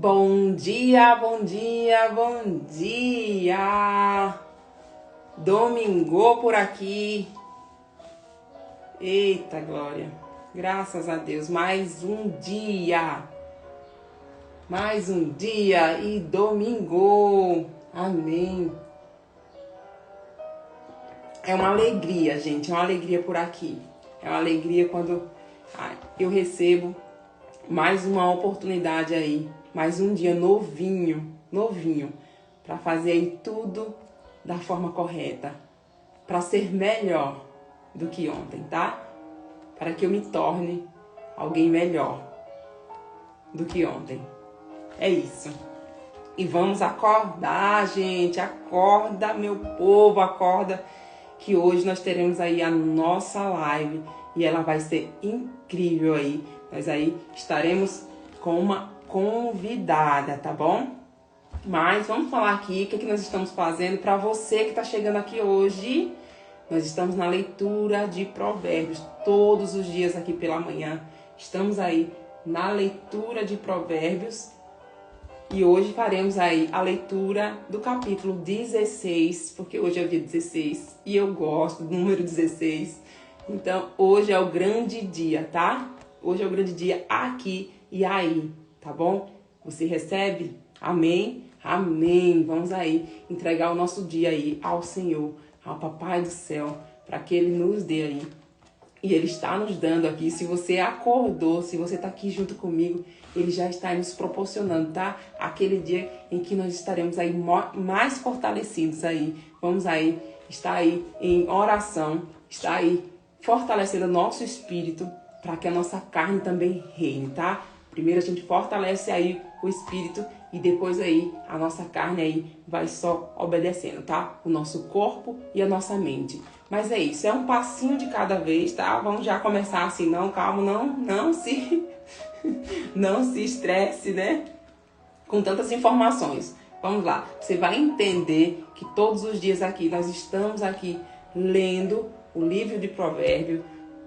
Bom dia, bom dia, bom dia! Domingou por aqui. Eita glória! Graças a Deus, mais um dia! Mais um dia e domingou! Amém! É uma alegria, gente, é uma alegria por aqui. É uma alegria quando eu recebo mais uma oportunidade aí, mais um dia novinho, para fazer aí tudo da forma correta, para ser melhor do que ontem, tá? Para que eu me torne alguém melhor do que ontem. É isso. E vamos acordar, gente, acorda, meu povo, acorda, que hoje nós teremos aí a nossa live e ela vai ser incrível aí. Nós aí estaremos com uma convidada, tá bom? Mas vamos falar aqui o que nós estamos fazendo para você que está chegando aqui hoje. Nós estamos na leitura de Provérbios todos os dias aqui pela manhã. Estamos aí na leitura de Provérbios e hoje faremos aí a leitura do capítulo 16, porque hoje é o dia 16 e eu gosto do número 16. Então hoje é o grande dia, tá? Hoje é o grande dia aqui e aí, tá bom? Você recebe? Amém? Amém. Vamos aí entregar o nosso dia aí ao Senhor, ao Papai do céu, para que Ele nos dê aí. E Ele está nos dando aqui. Se você acordou, se você está aqui junto comigo, Ele já está nos proporcionando, tá? Aquele dia em que nós estaremos aí mais fortalecidos aí. Vamos aí, estar aí em oração, estar aí fortalecendo o nosso espírito, para que a nossa carne também reine, tá? Primeiro a gente fortalece aí o espírito e depois aí a nossa carne aí vai só obedecendo, tá? O nosso corpo e a nossa mente. Mas é isso, é um passinho de cada vez, tá? Vamos já começar assim, não, calma, não se estresse, né? Com tantas informações. Vamos lá, você vai entender que todos os dias aqui nós estamos aqui lendo o livro de Provérbios.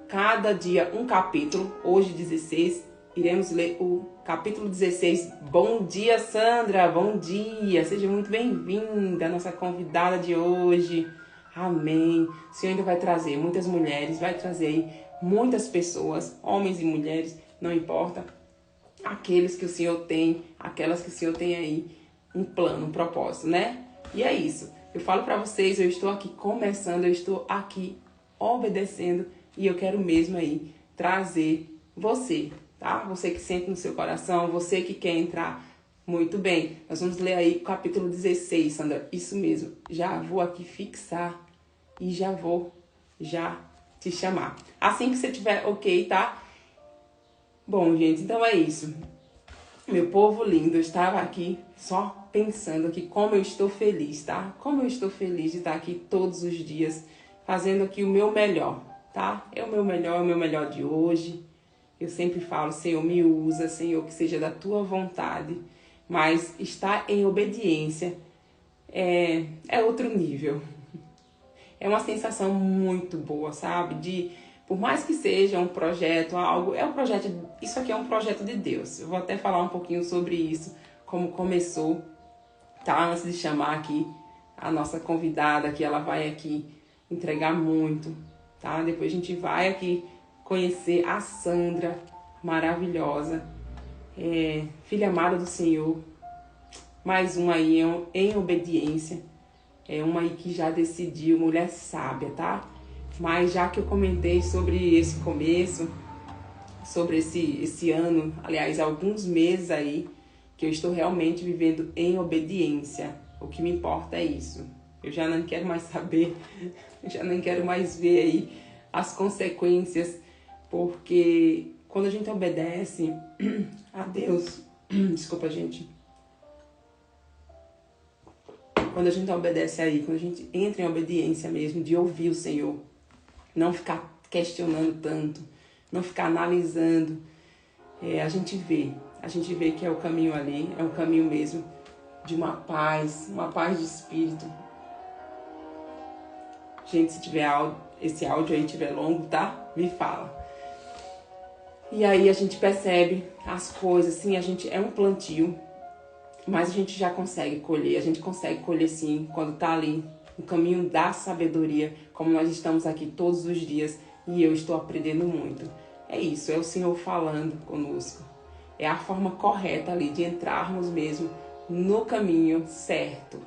Cada dia um capítulo, hoje 16, iremos ler o capítulo 16. Bom dia, Sandra, bom dia, seja muito bem-vinda, nossa convidada de hoje. Amém. O Senhor ainda vai trazer muitas mulheres, vai trazer aí muitas pessoas, homens e mulheres, não importa, aqueles que o Senhor tem, aquelas que o Senhor tem aí, um plano, um propósito, né? E é isso, eu falo para vocês, eu estou aqui começando, eu estou aqui obedecendo, e eu quero mesmo aí trazer você, tá? Você que sente no seu coração, você que quer entrar. Muito bem, nós vamos ler aí o capítulo 16, Sandra. Isso mesmo, já vou aqui fixar e já vou te chamar. Assim que você tiver ok, tá? Bom, gente, então é isso. Meu povo lindo, eu estava aqui só pensando aqui como eu estou feliz, tá? Como eu estou feliz de estar aqui todos os dias, fazendo aqui o meu melhor. Tá? É o meu melhor de hoje. Eu sempre falo, Senhor, me usa, Senhor, que seja da tua vontade. Mas estar em obediência é outro nível. É uma sensação muito boa, sabe? Por mais que seja um projeto, isso aqui é um projeto de Deus. Eu vou até falar um pouquinho sobre isso, como começou, tá? Antes de chamar aqui a nossa convidada, que ela vai aqui entregar muito. Tá? Depois a gente vai aqui conhecer a Sandra, maravilhosa, filha amada do Senhor, mais uma aí em obediência, uma aí que já decidiu, mulher sábia, tá? Mas já que eu comentei sobre esse começo, sobre esse ano, aliás, alguns meses aí, que eu estou realmente vivendo em obediência, o que me importa é isso. Eu já não quero mais saber, já não quero mais ver aí as consequências, porque quando a gente obedece a Deus, desculpa, gente. Quando a gente obedece aí, quando a gente entra em obediência mesmo, de ouvir o Senhor, não ficar questionando tanto, não ficar analisando, a gente vê que é o caminho ali, é um caminho mesmo de uma paz de espírito. Gente, se tiver esse áudio aí tiver longo, tá? Me fala. E aí a gente percebe as coisas, assim, é um plantio. mas a gente já consegue colher. A gente consegue colher sim, quando está ali no caminho da sabedoria, como nós estamos aqui todos os dias e eu estou aprendendo muito. É isso, é o Senhor falando conosco. É a forma correta ali de entrarmos mesmo no caminho certo.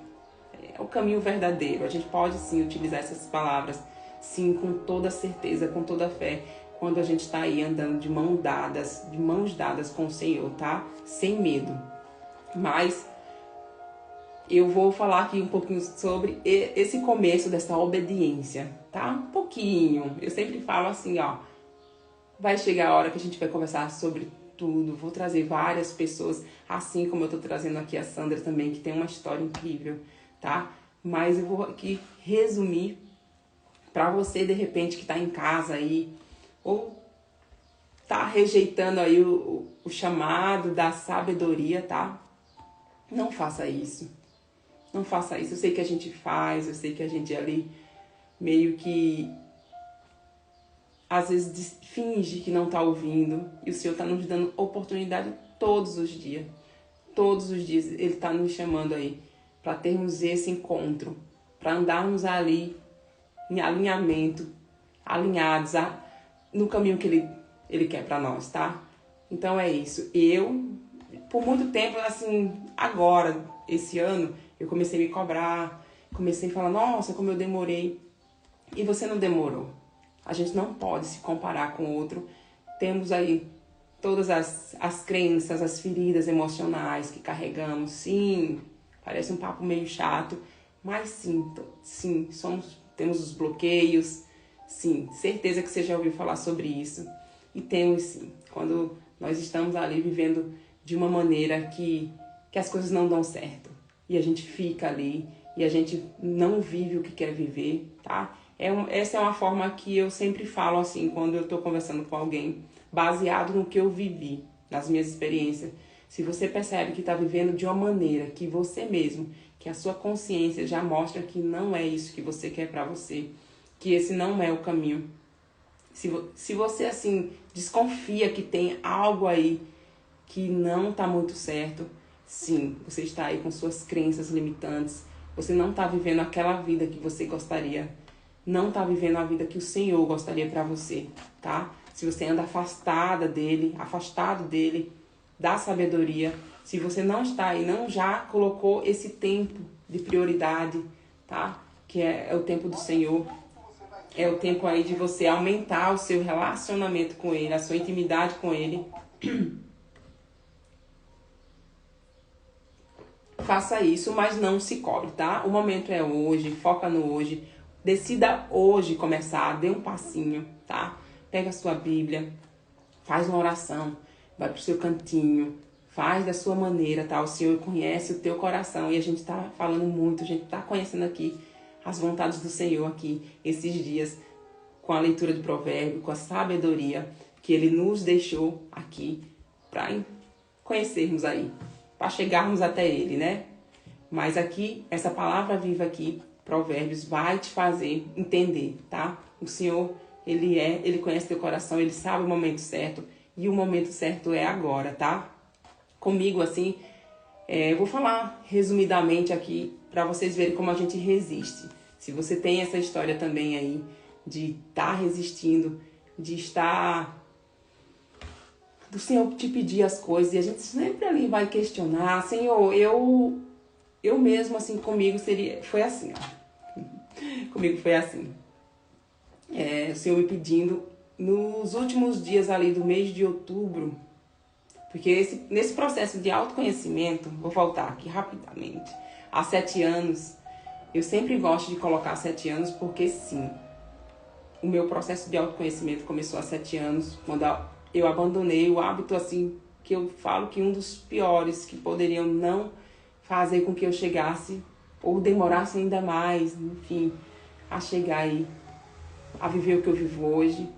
É o caminho verdadeiro. A gente pode sim utilizar essas palavras, sim, com toda certeza, com toda fé, quando a gente está aí andando de mãos dadas com o Senhor, tá? Sem medo. Mas eu vou falar aqui um pouquinho sobre esse começo dessa obediência, tá? Um pouquinho. Eu sempre falo assim, ó. Vai chegar a hora que a gente vai conversar sobre tudo. Vou trazer várias pessoas, assim como eu tô trazendo aqui a Sandra também, que tem uma história incrível, tá? Mas eu vou aqui resumir para você, de repente, que tá em casa aí, ou tá rejeitando aí o chamado da sabedoria, tá? Não faça isso. Não faça isso. Eu sei que a gente faz, eu sei que a gente ali meio que às vezes finge que não tá ouvindo. E o Senhor tá nos dando oportunidade todos os dias. Todos os dias Ele tá nos chamando aí para termos esse encontro. Para andarmos ali em alinhamento, alinhados no caminho que Ele quer para nós, tá? Então é isso. Eu, por muito tempo, assim, agora, esse ano, eu comecei a me cobrar, comecei a falar, nossa, como eu demorei. E você não demorou. A gente não pode se comparar com o outro. Temos aí todas as crenças, as feridas emocionais que carregamos. Sim, parece um papo meio chato, mas sim, temos os bloqueios. Sim, certeza que você já ouviu falar sobre isso. E temos sim, quando nós estamos ali vivendo de uma maneira que as coisas não dão certo. E a gente fica ali, e a gente não vive o que quer viver, tá? Essa é uma forma que eu sempre falo assim, quando eu estou conversando com alguém, baseado no que eu vivi, nas minhas experiências. Se você percebe que está vivendo de uma maneira que você mesmo, que a sua consciência já mostra que não é isso que você quer para você, que esse não é o caminho. Se você, assim, desconfia que tem algo aí que não está muito certo, sim, você está aí com suas crenças limitantes, você não está vivendo aquela vida que você gostaria, não está vivendo a vida que o Senhor gostaria para você, tá? Se você anda afastado dele, da sabedoria, se você não está aí, não já colocou esse tempo de prioridade, tá? Que é o tempo do Senhor, é o tempo aí de você aumentar o seu relacionamento com Ele, a sua intimidade com Ele. Faça isso, mas não se cobre, tá? O momento é hoje, foca no hoje. Decida hoje começar, dê um passinho, tá? Pega a sua Bíblia, faz uma oração, vai pro seu cantinho, faz da sua maneira, tá? O Senhor conhece o teu coração e a gente tá falando muito, a gente tá conhecendo aqui as vontades do Senhor aqui, esses dias, com a leitura do provérbio, com a sabedoria que Ele nos deixou aqui para conhecermos aí, para chegarmos até Ele, né? Mas aqui, essa palavra viva aqui, Provérbios, vai te fazer entender, tá? O Senhor, Ele conhece teu coração, Ele sabe o momento certo, e o momento certo é agora, tá? Comigo, assim, eu vou falar resumidamente aqui, para vocês verem como a gente resiste. Se você tem essa história também aí, de estar resistindo, de estar... do Senhor te pedir as coisas, e a gente sempre ali vai questionar, Senhor, eu mesmo, assim, comigo foi assim, ó. Comigo foi assim. O Senhor me pedindo, nos últimos dias ali do mês de outubro, porque nesse processo de autoconhecimento, vou voltar aqui rapidamente, há 7 anos, eu sempre gosto de colocar 7 anos, porque sim, o meu processo de autoconhecimento começou há 7 anos, quando eu abandonei o hábito, assim, que eu falo que um dos piores, que poderiam não fazer com que eu chegasse, ou demorasse ainda mais, enfim, a chegar aí, a viver o que eu vivo hoje,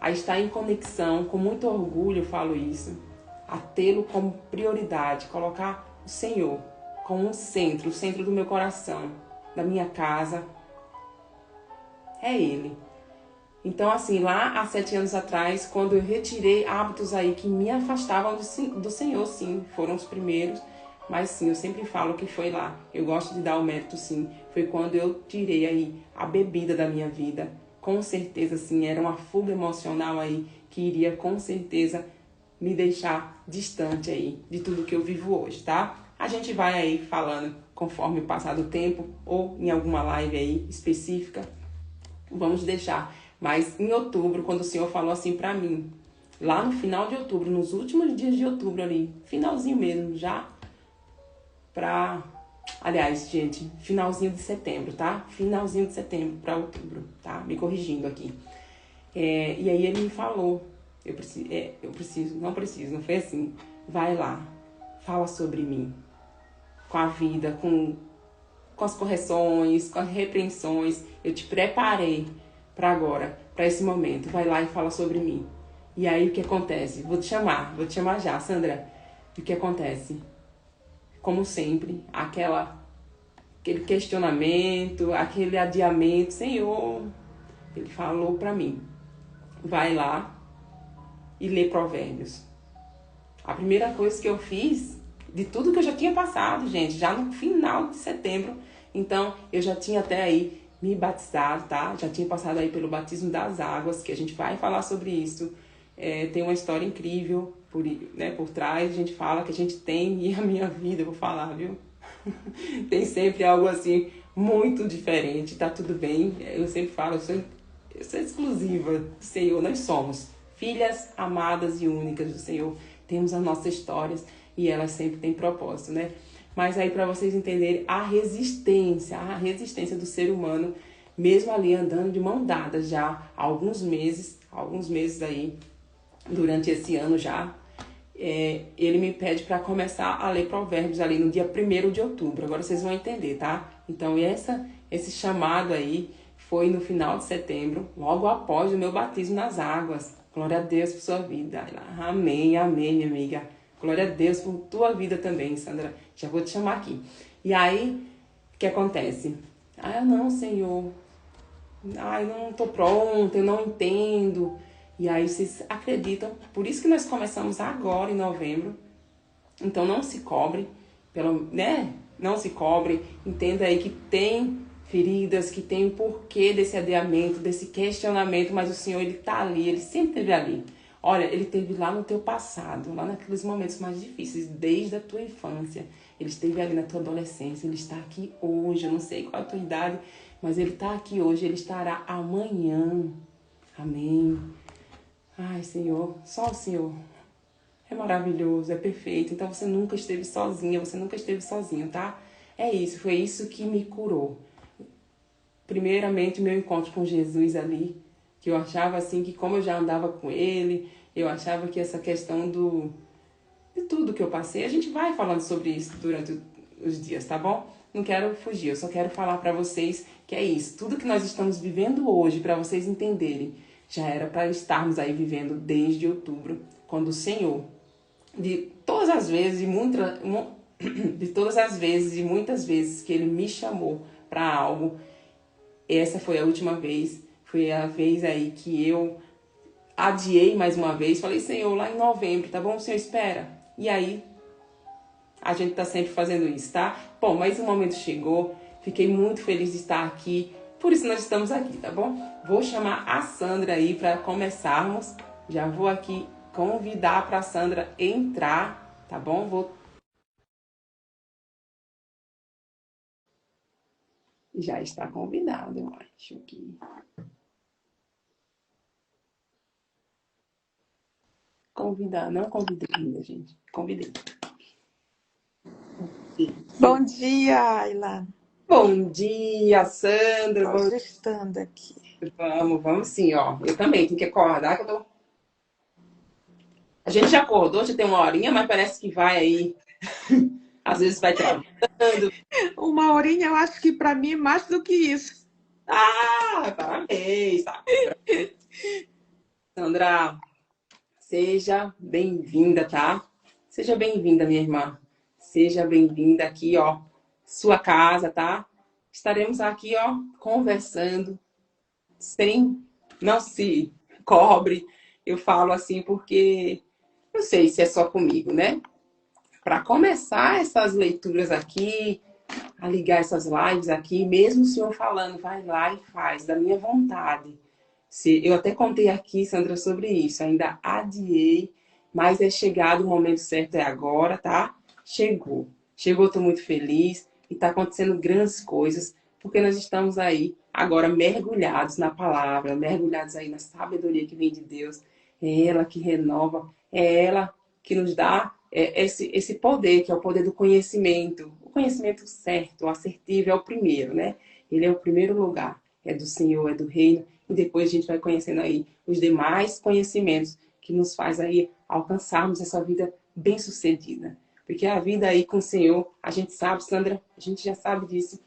a estar em conexão, com muito orgulho eu falo isso, a tê-lo como prioridade, colocar o Senhor como o centro do meu coração, da minha casa, é Ele. Então, assim, lá há 7 anos atrás, quando eu retirei hábitos aí que me afastavam do Senhor, sim, foram os primeiros, Mas sim, eu sempre falo que foi lá. Eu gosto de dar o mérito, sim. Foi quando eu tirei aí a bebida da minha vida. Com certeza, sim, era uma fuga emocional aí que iria com certeza me deixar distante aí de tudo que eu vivo hoje, tá? A gente vai aí falando conforme o passar do tempo ou em alguma live aí específica. Vamos deixar. Mas em outubro, quando o Senhor falou assim pra mim, lá no final de outubro, nos últimos dias de outubro ali, finalzinho mesmo, já pra... Aliás, gente, finalzinho de setembro, tá? Finalzinho de setembro pra outubro, tá? Me corrigindo aqui. E aí ele me falou, não foi assim. Vai lá, fala sobre mim, com a vida, com as correções, com as repreensões. Eu te preparei para agora, para esse momento. Vai lá e fala sobre mim. E aí o que acontece? Vou te chamar já, Sandra. E o que acontece? Como sempre, aquele questionamento, aquele adiamento. Senhor, ele falou para mim, vai lá e lê Provérbios. A primeira coisa que eu fiz, de tudo que eu já tinha passado, gente, já no final de setembro, então eu já tinha até aí me batizado, tá? Já tinha passado aí pelo batismo das águas, que a gente vai falar sobre isso. Tem uma história incrível por trás, a gente fala que a gente tem, e a minha vida, eu vou falar, viu? Tem sempre algo assim, muito diferente, tá tudo bem. Eu sempre falo, eu sou exclusiva do Senhor, nós somos filhas amadas e únicas do Senhor. Temos as nossas histórias e elas sempre têm propósito, né? Mas aí para vocês entenderem a resistência do ser humano, mesmo ali andando de mão dada já há alguns meses aí, durante esse ano já, ele me pede para começar a ler Provérbios ali no dia 1º de outubro. Agora vocês vão entender, tá? Então esse chamado aí foi no final de setembro, logo após o meu batismo nas águas. Glória a Deus por sua vida. Amém, amém, minha amiga. Glória a Deus por tua vida também, Sandra. Já vou te chamar aqui. E aí, o que acontece? Não, Senhor. Eu não tô pronta, eu não entendo. E aí vocês acreditam. Por isso que nós começamos agora, em novembro. Então não se cobre, Não se cobre. Entenda aí que tem feridas, que tem o porquê desse adiamento, desse questionamento, mas o Senhor, Ele tá ali, Ele sempre esteve ali. Olha, Ele esteve lá no teu passado, lá naqueles momentos mais difíceis, desde a tua infância. Ele esteve ali na tua adolescência, Ele está aqui hoje, eu não sei qual é a tua idade, mas Ele está aqui hoje, Ele estará amanhã. Amém. Ai, Senhor, só o Senhor é maravilhoso, é perfeito. Então você nunca esteve sozinha, você nunca esteve sozinho, tá? Foi isso que me curou. Primeiramente, meu encontro com Jesus ali, que eu achava assim que como eu já andava com Ele, eu achava que essa questão de tudo que eu passei, a gente vai falando sobre isso durante os dias, tá bom? Não quero fugir, eu só quero falar pra vocês que é isso. Tudo que nós estamos vivendo hoje, pra vocês entenderem, já era para estarmos aí vivendo desde outubro, quando o Senhor, de todas as vezes e muitas vezes que Ele me chamou para algo, essa foi a última vez, foi a vez aí que eu adiei mais uma vez, falei, Senhor, lá em novembro, tá bom? O Senhor espera. E aí, a gente tá sempre fazendo isso, tá? Bom, mas o momento chegou, fiquei muito feliz de estar aqui, por isso nós estamos aqui, tá bom? Vou chamar a Sandra aí para começarmos, já vou aqui convidar para a Sandra entrar, tá bom? Já está convidada, eu acho que... Convidar, não convidei ainda, gente. Convidei. Bom dia, Ayla. Bom dia, Sandra. Tô ajustando aqui. Vamos sim, ó. Eu também tenho que acordar, que eu tô... A gente já acordou, já tem uma horinha, mas parece que vai aí. Às vezes vai travando. Uma horinha, eu acho que para mim é mais do que isso. Parabéns. Tá? Sandra, seja bem-vinda, tá? Seja bem-vinda, minha irmã. Seja bem-vinda aqui, ó. Sua casa, tá? Estaremos aqui, ó, conversando não se cobre. Eu falo assim porque não sei se é só comigo, né? para começar essas leituras aqui, a ligar essas lives aqui, mesmo o senhor falando, vai lá e faz, da minha vontade. Se, eu até contei aqui, Sandra, sobre isso, ainda adiei, mas é chegado o momento certo, é agora, tá? Chegou. Chegou, estou muito feliz e está acontecendo grandes coisas, porque nós estamos aí agora mergulhados na palavra, mergulhados aí na sabedoria que vem de Deus. É ela que renova, é ela que nos dá esse poder, que é o poder do conhecimento. O conhecimento certo, o assertivo é o primeiro, né? Ele é o primeiro lugar. É do Senhor, é do Reino. E depois a gente vai conhecendo aí os demais conhecimentos que nos faz aí alcançarmos essa vida bem-sucedida. Porque a vida aí com o Senhor, a gente sabe, Sandra, a gente já sabe disso,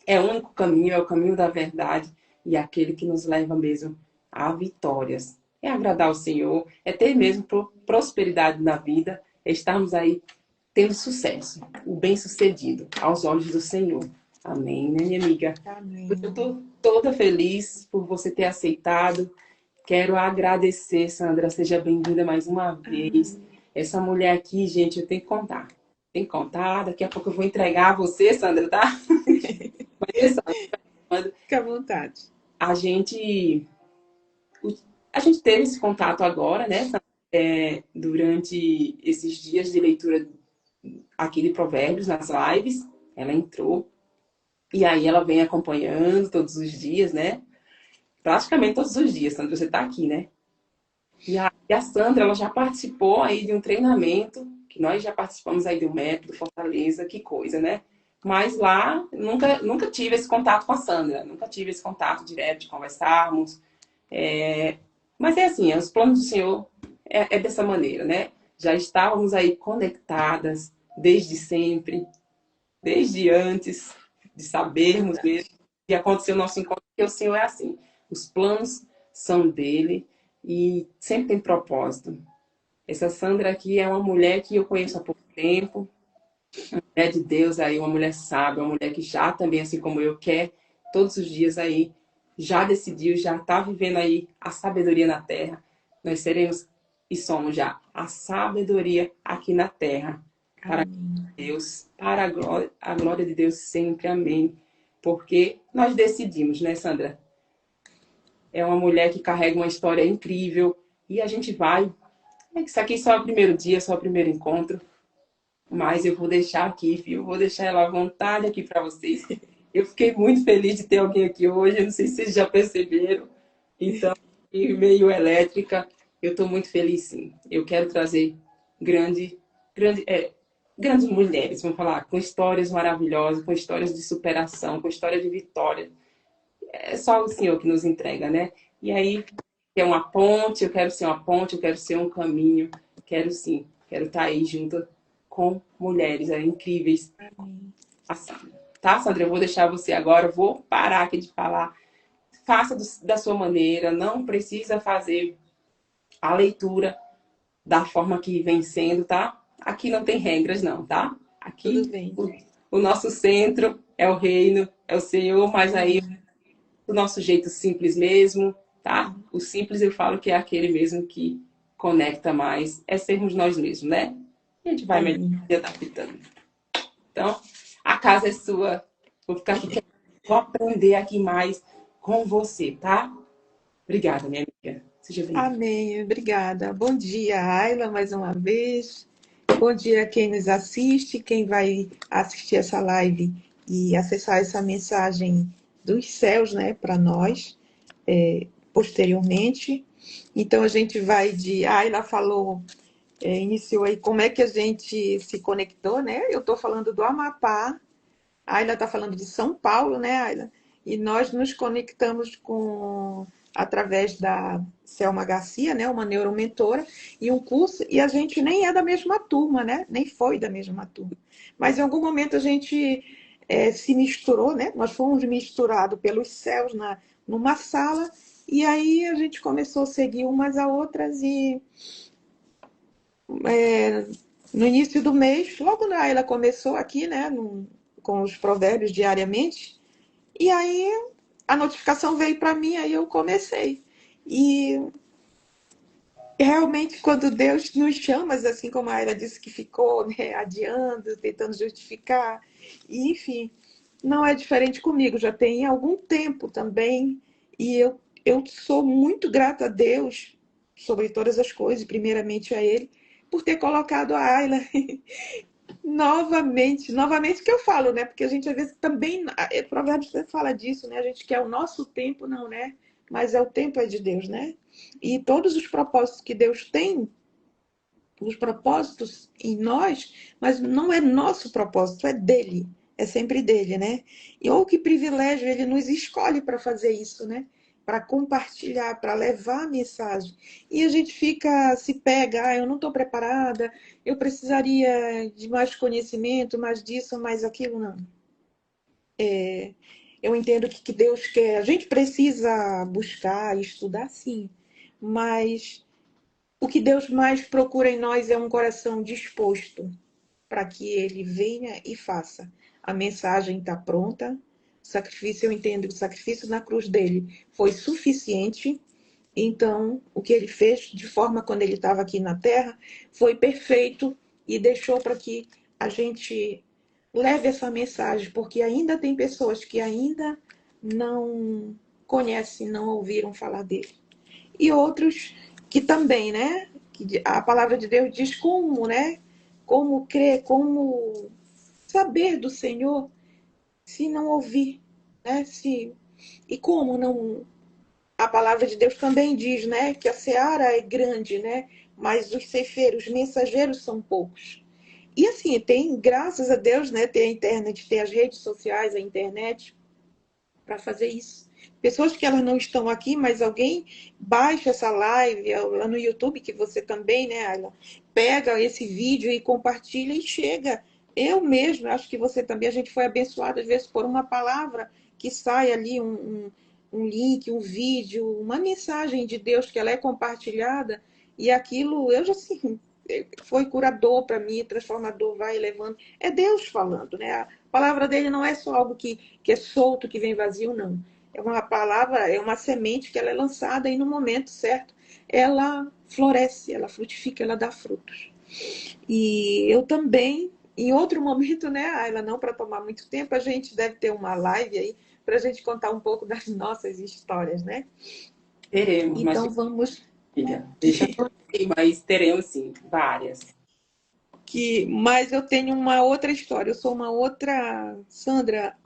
é o único caminho, é o caminho da verdade e é aquele que nos leva mesmo a vitórias. É agradar o Senhor, é ter mesmo prosperidade na vida, é estarmos aí tendo sucesso, o bem-sucedido aos olhos do Senhor. Amém, né, minha amiga? Amém. Eu estou toda feliz por você ter aceitado. Quero agradecer, Sandra. Seja bem-vinda mais uma vez. Essa mulher aqui, gente, eu tenho que contar. Tem que contar. Daqui a pouco eu vou entregar a você, Sandra, tá? Mas, Sandra, Fica à vontade. a gente, a gente teve esse contato agora, né, Sandra? Durante esses dias de leitura aqui de Provérbios, nas lives. Ela entrou. E aí ela vem acompanhando todos os dias, né? Praticamente todos os dias, Sandra, você está aqui, né? E a Sandra, ela já participou aí de um treinamento, que nós já participamos aí do método Fortaleza, que coisa, né? Mas lá, nunca tive esse contato com a Sandra, nunca tive esse contato direto de conversarmos. Mas é assim, os planos do Senhor é dessa maneira, né? Já estávamos aí conectadas desde sempre, desde antes de sabermos mesmo que aconteceu o nosso encontro, porque o Senhor é assim. Os planos são dele e sempre tem propósito. Essa Sandra aqui é uma mulher que eu conheço há pouco tempo, uma mulher de Deus aí, uma mulher sábia, uma mulher que já também, assim como eu, quer todos os dias aí, já decidiu, já está vivendo aí a sabedoria na terra. Nós seremos e somos já a sabedoria aqui na terra. Para Deus, para a glória de Deus sempre, amém. Porque nós decidimos, né, Sandra? É uma mulher que carrega uma história incrível e a gente vai. Isso aqui só é o primeiro dia, só é o primeiro encontro, mas eu vou deixar aqui, viu? Vou deixar ela à vontade aqui para vocês. Eu fiquei muito feliz de ter alguém aqui hoje, eu não sei se vocês já perceberam. Então, e meio elétrica, eu estou muito feliz, sim. Eu quero trazer grande, grande, grandes mulheres, vamos falar, com histórias maravilhosas, com histórias de superação, com história de vitória. É só o Senhor que nos entrega, né? E aí, é uma ponte, eu quero ser uma ponte, eu quero ser um caminho, quero sim, quero estar aí junto com mulheres incríveis assim. Tá, Sandra? Eu vou deixar você agora, eu vou parar aqui de falar. Faça da sua maneira, não precisa fazer a leitura da forma que vem sendo, tá? Aqui não tem regras, não, tá? Tudo Aqui bem. o nosso centro é o reino, é o Senhor, mas aí do nosso jeito simples mesmo, tá? O simples eu falo que é aquele mesmo que conecta mais, é sermos nós mesmos, né? E a gente vai melhor Amém. se adaptando. Então, a casa é sua. Vou ficar aqui, vou aprender aqui mais com você, tá? Obrigada, minha amiga. Seja bem-vinda. Amém. Obrigada. Bom dia, Ayla, mais uma vez. Bom dia a quem nos assiste, quem vai assistir essa live e acessar essa mensagem dos céus, né, para nós, posteriormente. Então, a gente vai de... A Ayla falou, iniciou aí como é que a gente se conectou, né? Eu estou falando do Amapá, a Ayla está falando de São Paulo, né, Ayla? E nós nos conectamos com através da Selma Garcia, né, uma neuromentora, e um curso, e a gente nem é da mesma turma, né? Nem foi da mesma turma. Mas em algum momento a gente se misturou, né? Nós fomos misturados pelos céus numa sala, e aí a gente começou a seguir umas a outras, e no início do mês, logo ela começou aqui, né, com os provérbios diariamente, e aí a notificação veio para mim, aí eu comecei. E realmente, quando Deus nos chama, assim como a Ayla disse que ficou, né, adiando, tentando justificar, e, enfim, não é diferente comigo, já tem algum tempo também, e eu sou muito grata a Deus sobre todas as coisas, primeiramente a Ele, por ter colocado a Ayla novamente que eu falo, né? Porque a gente às vezes também, Provérbios você fala disso, né? A gente quer o nosso tempo, não, né? Mas o tempo é de Deus, né? E todos os propósitos que Deus tem, os propósitos em nós, mas não é nosso propósito, é dele. É sempre dele, né? E ou que privilégio ele nos escolhe para fazer isso, né? Para compartilhar, para levar a mensagem. E a gente fica, se pega, eu não estou preparada, eu precisaria de mais conhecimento, mais disso, mais aquilo, não. Eu entendo que Deus quer, a gente precisa buscar, estudar, sim, mas o que Deus mais procura em nós é um coração disposto para que ele venha e faça. A mensagem está pronta. O sacrifício, eu entendo que o sacrifício na cruz dele foi suficiente. Então, o que ele fez de forma quando ele estava aqui na terra foi perfeito e deixou para que a gente leve essa mensagem, porque ainda tem pessoas que ainda não conhecem, não ouviram falar dele. E outros que também, né? Que a palavra de Deus diz como, né? Como crer, como saber do Senhor se não ouvir, né? E como não. A palavra de Deus também diz, né? Que a seara é grande, né? Mas os ceifeiros, os mensageiros são poucos. E assim, tem, graças a Deus, né? Tem a internet, tem as redes sociais, a internet, para fazer isso. Pessoas que elas não estão aqui, mas alguém baixa essa live lá no YouTube, que você também, né, Ayla, pega esse vídeo e compartilha e chega. Eu mesmo, acho que você também, a gente foi abençoado às vezes por uma palavra que sai ali, um link, um vídeo, uma mensagem de Deus que ela é compartilhada e aquilo, eu já assim, foi curador para mim, transformador, vai levando. É Deus falando, né? A palavra dele não é só algo que é solto, que vem vazio, não. É uma palavra, é uma semente que ela é lançada e no momento certo ela floresce, ela frutifica, ela dá frutos. E eu também, em outro momento, né, Ayla, não para tomar muito tempo, a gente deve ter uma live aí para a gente contar um pouco das nossas histórias, né? Teremos, mas Então vamos. filha, deixa eu ir, mas teremos sim, várias. Mas eu tenho uma outra história. Eu sou uma outra Sandra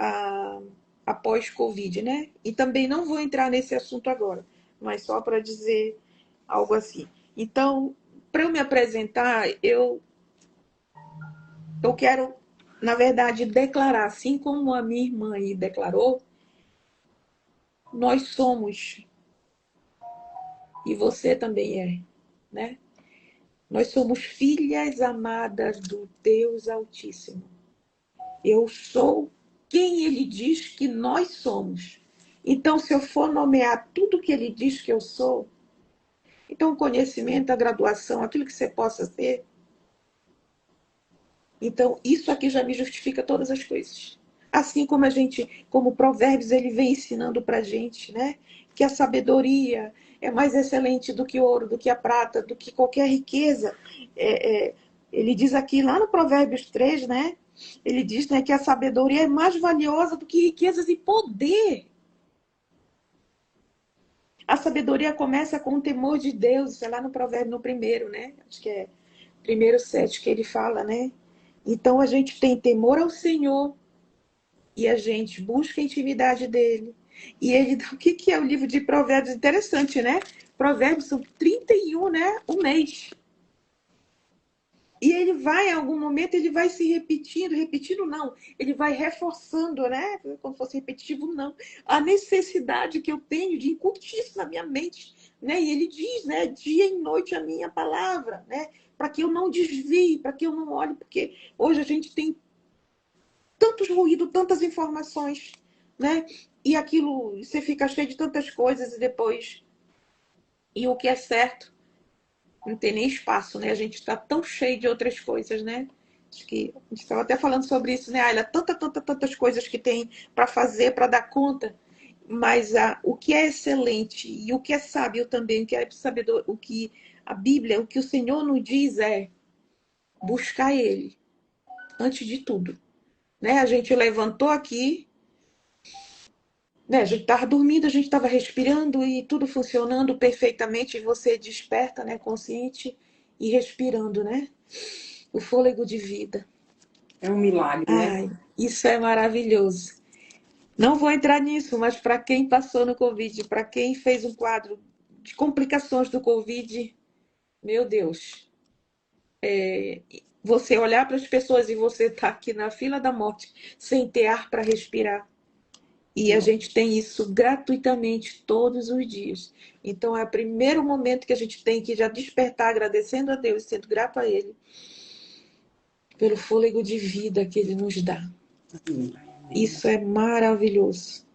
após Covid, né? E também não vou entrar nesse assunto agora, mas só para dizer algo assim. Então, para eu me apresentar, eu quero, na verdade, declarar, assim como a minha irmã aí declarou, nós somos, e você também é, né? Nós somos filhas amadas do Deus Altíssimo. Eu sou quem ele diz que nós somos. Então, se eu for nomear tudo que ele diz que eu sou, então o conhecimento, a graduação, aquilo que você possa ser, então isso aqui já me justifica todas as coisas. Assim como a gente, como Provérbios, ele vem ensinando para a gente, né? Que a sabedoria é mais excelente do que o ouro, do que a prata, do que qualquer riqueza. Ele diz aqui lá no Provérbios 3, né? Ele diz, né, que a sabedoria é mais valiosa do que riquezas e poder. A sabedoria começa com o temor de Deus, isso é lá no provérbio, no primeiro, né? Acho que é primeiro 7 que ele fala, né? Então a gente tem temor ao Senhor e a gente busca a intimidade dele. E ele, o que é o livro de Provérbios? Interessante, né? Provérbios são 31, né? Um mês. E ele vai, em algum momento, ele vai se repetindo, repetindo não, ele vai reforçando, né? Como se fosse repetitivo, não. A necessidade que eu tenho de incutir isso na minha mente, né? E ele diz, né? Dia e noite a minha palavra, né? Para que eu não desvie, para que eu não olhe, porque hoje a gente tem tantos ruídos, tantas informações, né? E aquilo, você fica cheio de tantas coisas e depois... E o que é certo não tem nem espaço, né? A gente está tão cheio de outras coisas, né? Acho que a gente estava até falando sobre isso, né, Ayla? Tantas coisas que tem para fazer, para dar conta. Mas o que é excelente e o que é sábio também, o que é sabedor, o que A Bíblia, o que o Senhor nos diz é buscar Ele, antes de tudo. Né? A gente levantou aqui, né? A gente estava dormindo, a gente estava respirando e tudo funcionando perfeitamente. E você desperta, né? Consciente e respirando, né? O fôlego de vida. É um milagre, né? Ai, isso é maravilhoso. Não vou entrar nisso, mas para quem passou no Covid, para quem fez um quadro de complicações do Covid, meu Deus, você olhar para as pessoas e você tá aqui na fila da morte sem ter ar para respirar. E a gente tem isso gratuitamente todos os dias. Então é o primeiro momento que a gente tem que já despertar agradecendo a Deus, sendo grato a Ele pelo fôlego de vida que Ele nos dá. Isso é maravilhoso.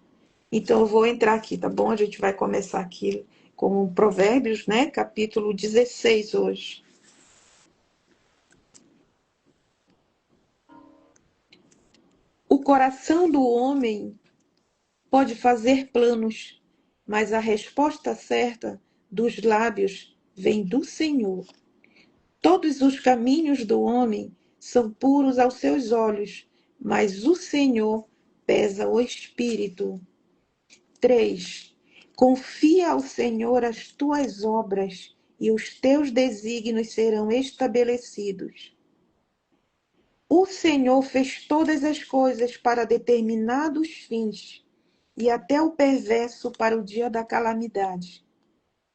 Então eu vou entrar aqui, tá bom? A gente vai começar aqui com Provérbios, né? Capítulo 16 hoje. O coração do homem pode fazer planos, mas a resposta certa dos lábios vem do Senhor. Todos os caminhos do homem são puros aos seus olhos, mas o Senhor pesa o espírito. 3. Confia ao Senhor as tuas obras e os teus desígnios serão estabelecidos. O Senhor fez todas as coisas para determinados fins, e até o perverso para o dia da calamidade.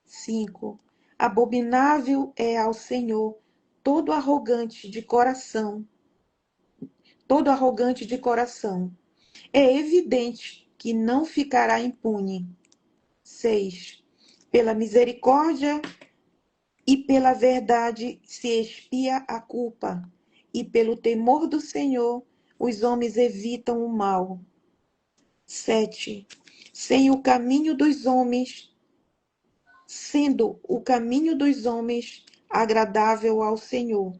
5. Abominável é ao Senhor todo arrogante de coração. É evidente que não ficará impune. 6. Pela misericórdia e pela verdade se expia a culpa, e pelo temor do Senhor os homens evitam o mal. 7. Sendo o caminho dos homens agradável ao Senhor,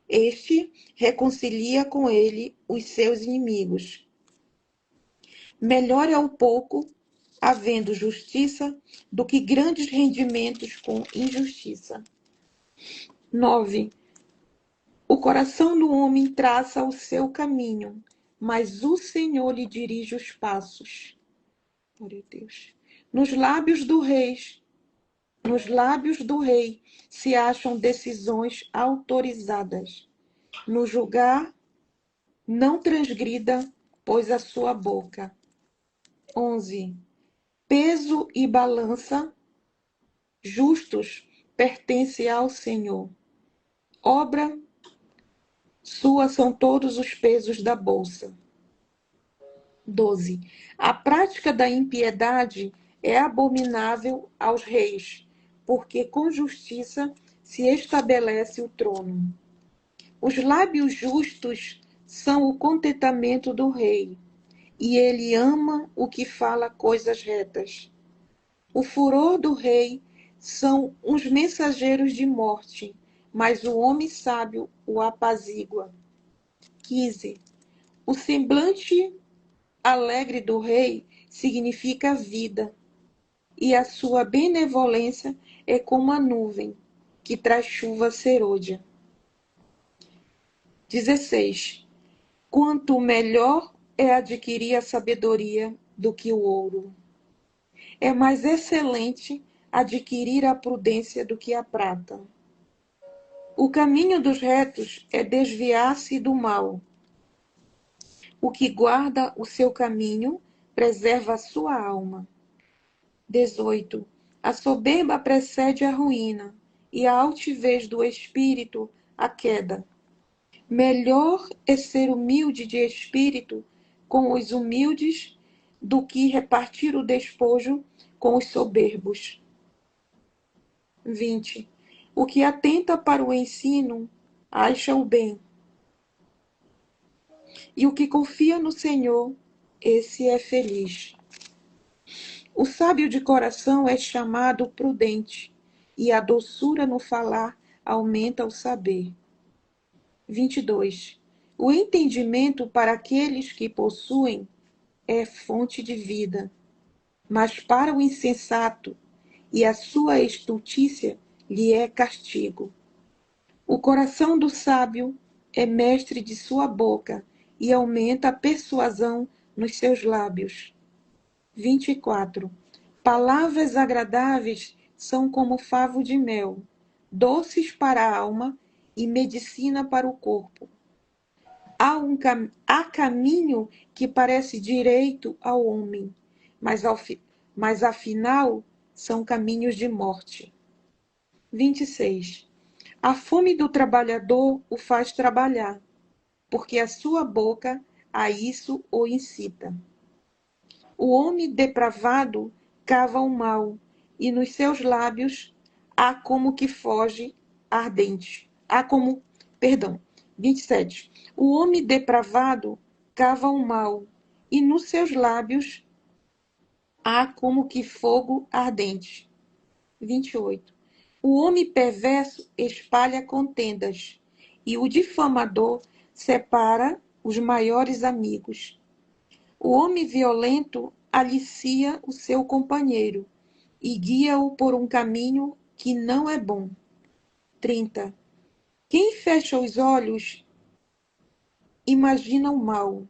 este reconcilia com ele os seus inimigos. Melhor é o pouco, havendo justiça, do que grandes rendimentos com injustiça. 9. O coração do homem traça o seu caminho, mas o Senhor lhe dirige os passos. Glória a Deus. Nos lábios do rei se acham decisões autorizadas. No julgar, não transgrida, pois a sua boca. 11. Peso e balança justos pertence ao Senhor. Obra sua são todos os pesos da bolsa. 12. A prática da impiedade é abominável aos reis, porque com justiça se estabelece o trono. Os lábios justos são o contentamento do rei, e ele ama o que fala coisas retas. O furor do rei são os mensageiros de morte, mas o homem sábio o apazigua. 15. O semblante alegre do rei significa vida, e a sua benevolência é como a nuvem que traz chuva serôdia. 16. Quanto melhor é adquirir a sabedoria do que o ouro. É mais excelente adquirir a prudência do que a prata. O caminho dos retos é desviar-se do mal. O que guarda o seu caminho preserva a sua alma. 18. A soberba precede a ruína, e a altivez do espírito a queda. Melhor é ser humilde de espírito com os humildes do que repartir o despojo com os soberbos. 20. O que atenta para o ensino acha o bem. E o que confia no Senhor, esse é feliz. O sábio de coração é chamado prudente, e a doçura no falar aumenta o saber. 22. O entendimento para aqueles que possuem é fonte de vida, mas para o insensato e a sua estultícia lhe é castigo. O coração do sábio é mestre de sua boca e aumenta a persuasão nos seus lábios. 24. Palavras agradáveis são como favo de mel, doces para a alma e medicina para o corpo. Há caminho que parece direito ao homem, mas afinal são caminhos de morte. 26. A fome do trabalhador o faz trabalhar, porque a sua boca a isso o incita. O homem depravado cava o mal, e nos seus lábios há como que foge ardente. Perdão, 27. O homem depravado cava o mal, e nos seus lábios há como que fogo ardente. 28. O homem perverso espalha contendas, e o difamador separa os maiores amigos. O homem violento alicia o seu companheiro e guia-o por um caminho que não é bom. 30. Quem fecha os olhos imagina o mal,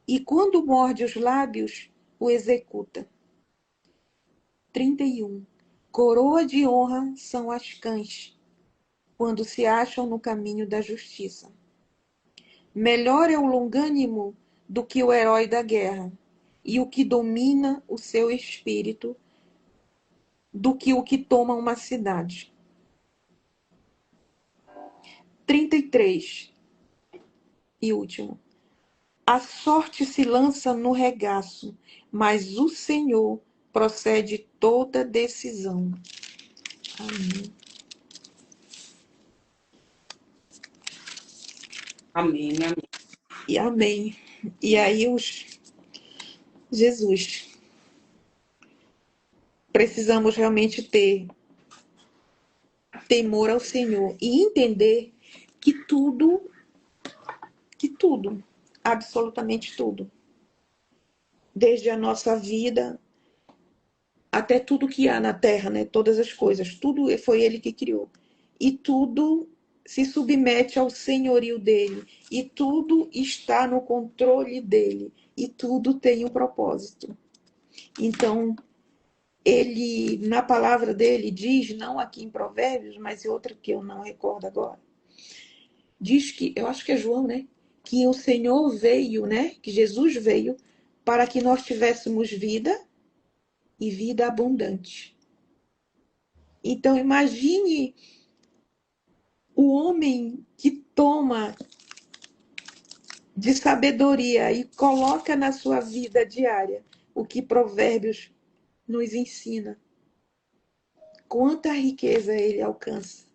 e quando morde os lábios, o executa. 31. Coroa de honra são as cães, quando se acham no caminho da justiça. Melhor é o longânimo do que o herói da guerra, e o que domina o seu espírito do que o que toma uma cidade. 33. E último. A sorte se lança no regaço, mas o Senhor procede toda decisão. Amém. Amém, amém. E amém. E aí Jesus, precisamos realmente ter temor ao Senhor e entender que tudo, absolutamente tudo, desde a nossa vida até tudo que há na terra, né? Todas as coisas, tudo foi Ele que criou. E tudo se submete ao senhorio dele. E tudo está no controle dele. E tudo tem um propósito. Então, ele, na palavra dele, diz, não aqui em Provérbios, mas em outra que eu não recordo agora, diz que, eu acho que é João, né? Que o Senhor veio, né? Que Jesus veio para que nós tivéssemos vida e vida abundante. Então, imagine o homem que toma de sabedoria e coloca na sua vida diária o que Provérbios nos ensina. Quanta riqueza ele alcança.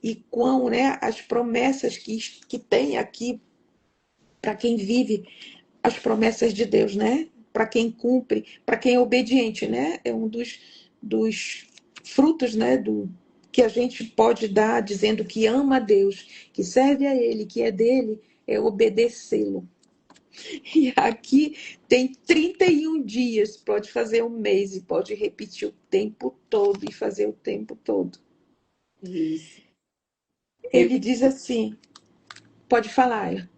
E quão, né, as promessas que tem aqui para quem vive as promessas de Deus, né? Para quem cumpre, para quem é obediente, né? É um dos frutos, né, que a gente pode dar dizendo que ama a Deus, que serve a Ele, que é dele, é obedecê-lo. E aqui tem 31 dias, pode fazer um mês e pode repetir o tempo todo e fazer o tempo todo. Isso. Ele diz assim, pode falar.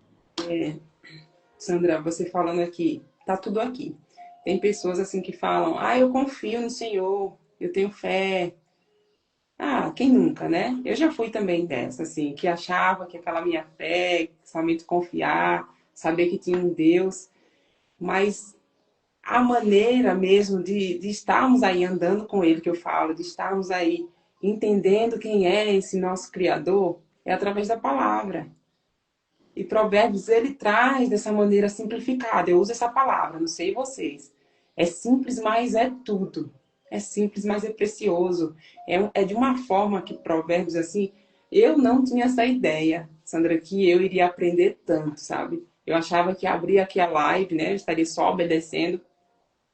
Sandra, você falando aqui, tá tudo aqui. Tem pessoas assim que falam, eu confio no Senhor, eu tenho fé. Quem nunca, né? Eu já fui também dessa, assim, que achava que aquela minha fé, somente confiar, saber que tinha um Deus, mas a maneira mesmo de estarmos aí andando com Ele, que eu falo, de estarmos aí entendendo quem é esse nosso Criador, é através da palavra. E Provérbios, ele traz dessa maneira simplificada. Eu uso essa palavra, não sei vocês. É simples, mas é tudo. É simples, mas é precioso. É de uma forma que Provérbios, assim, eu não tinha essa ideia, Sandra, que eu iria aprender tanto, sabe? Eu achava que abrir aqui a live, né, eu estaria só obedecendo.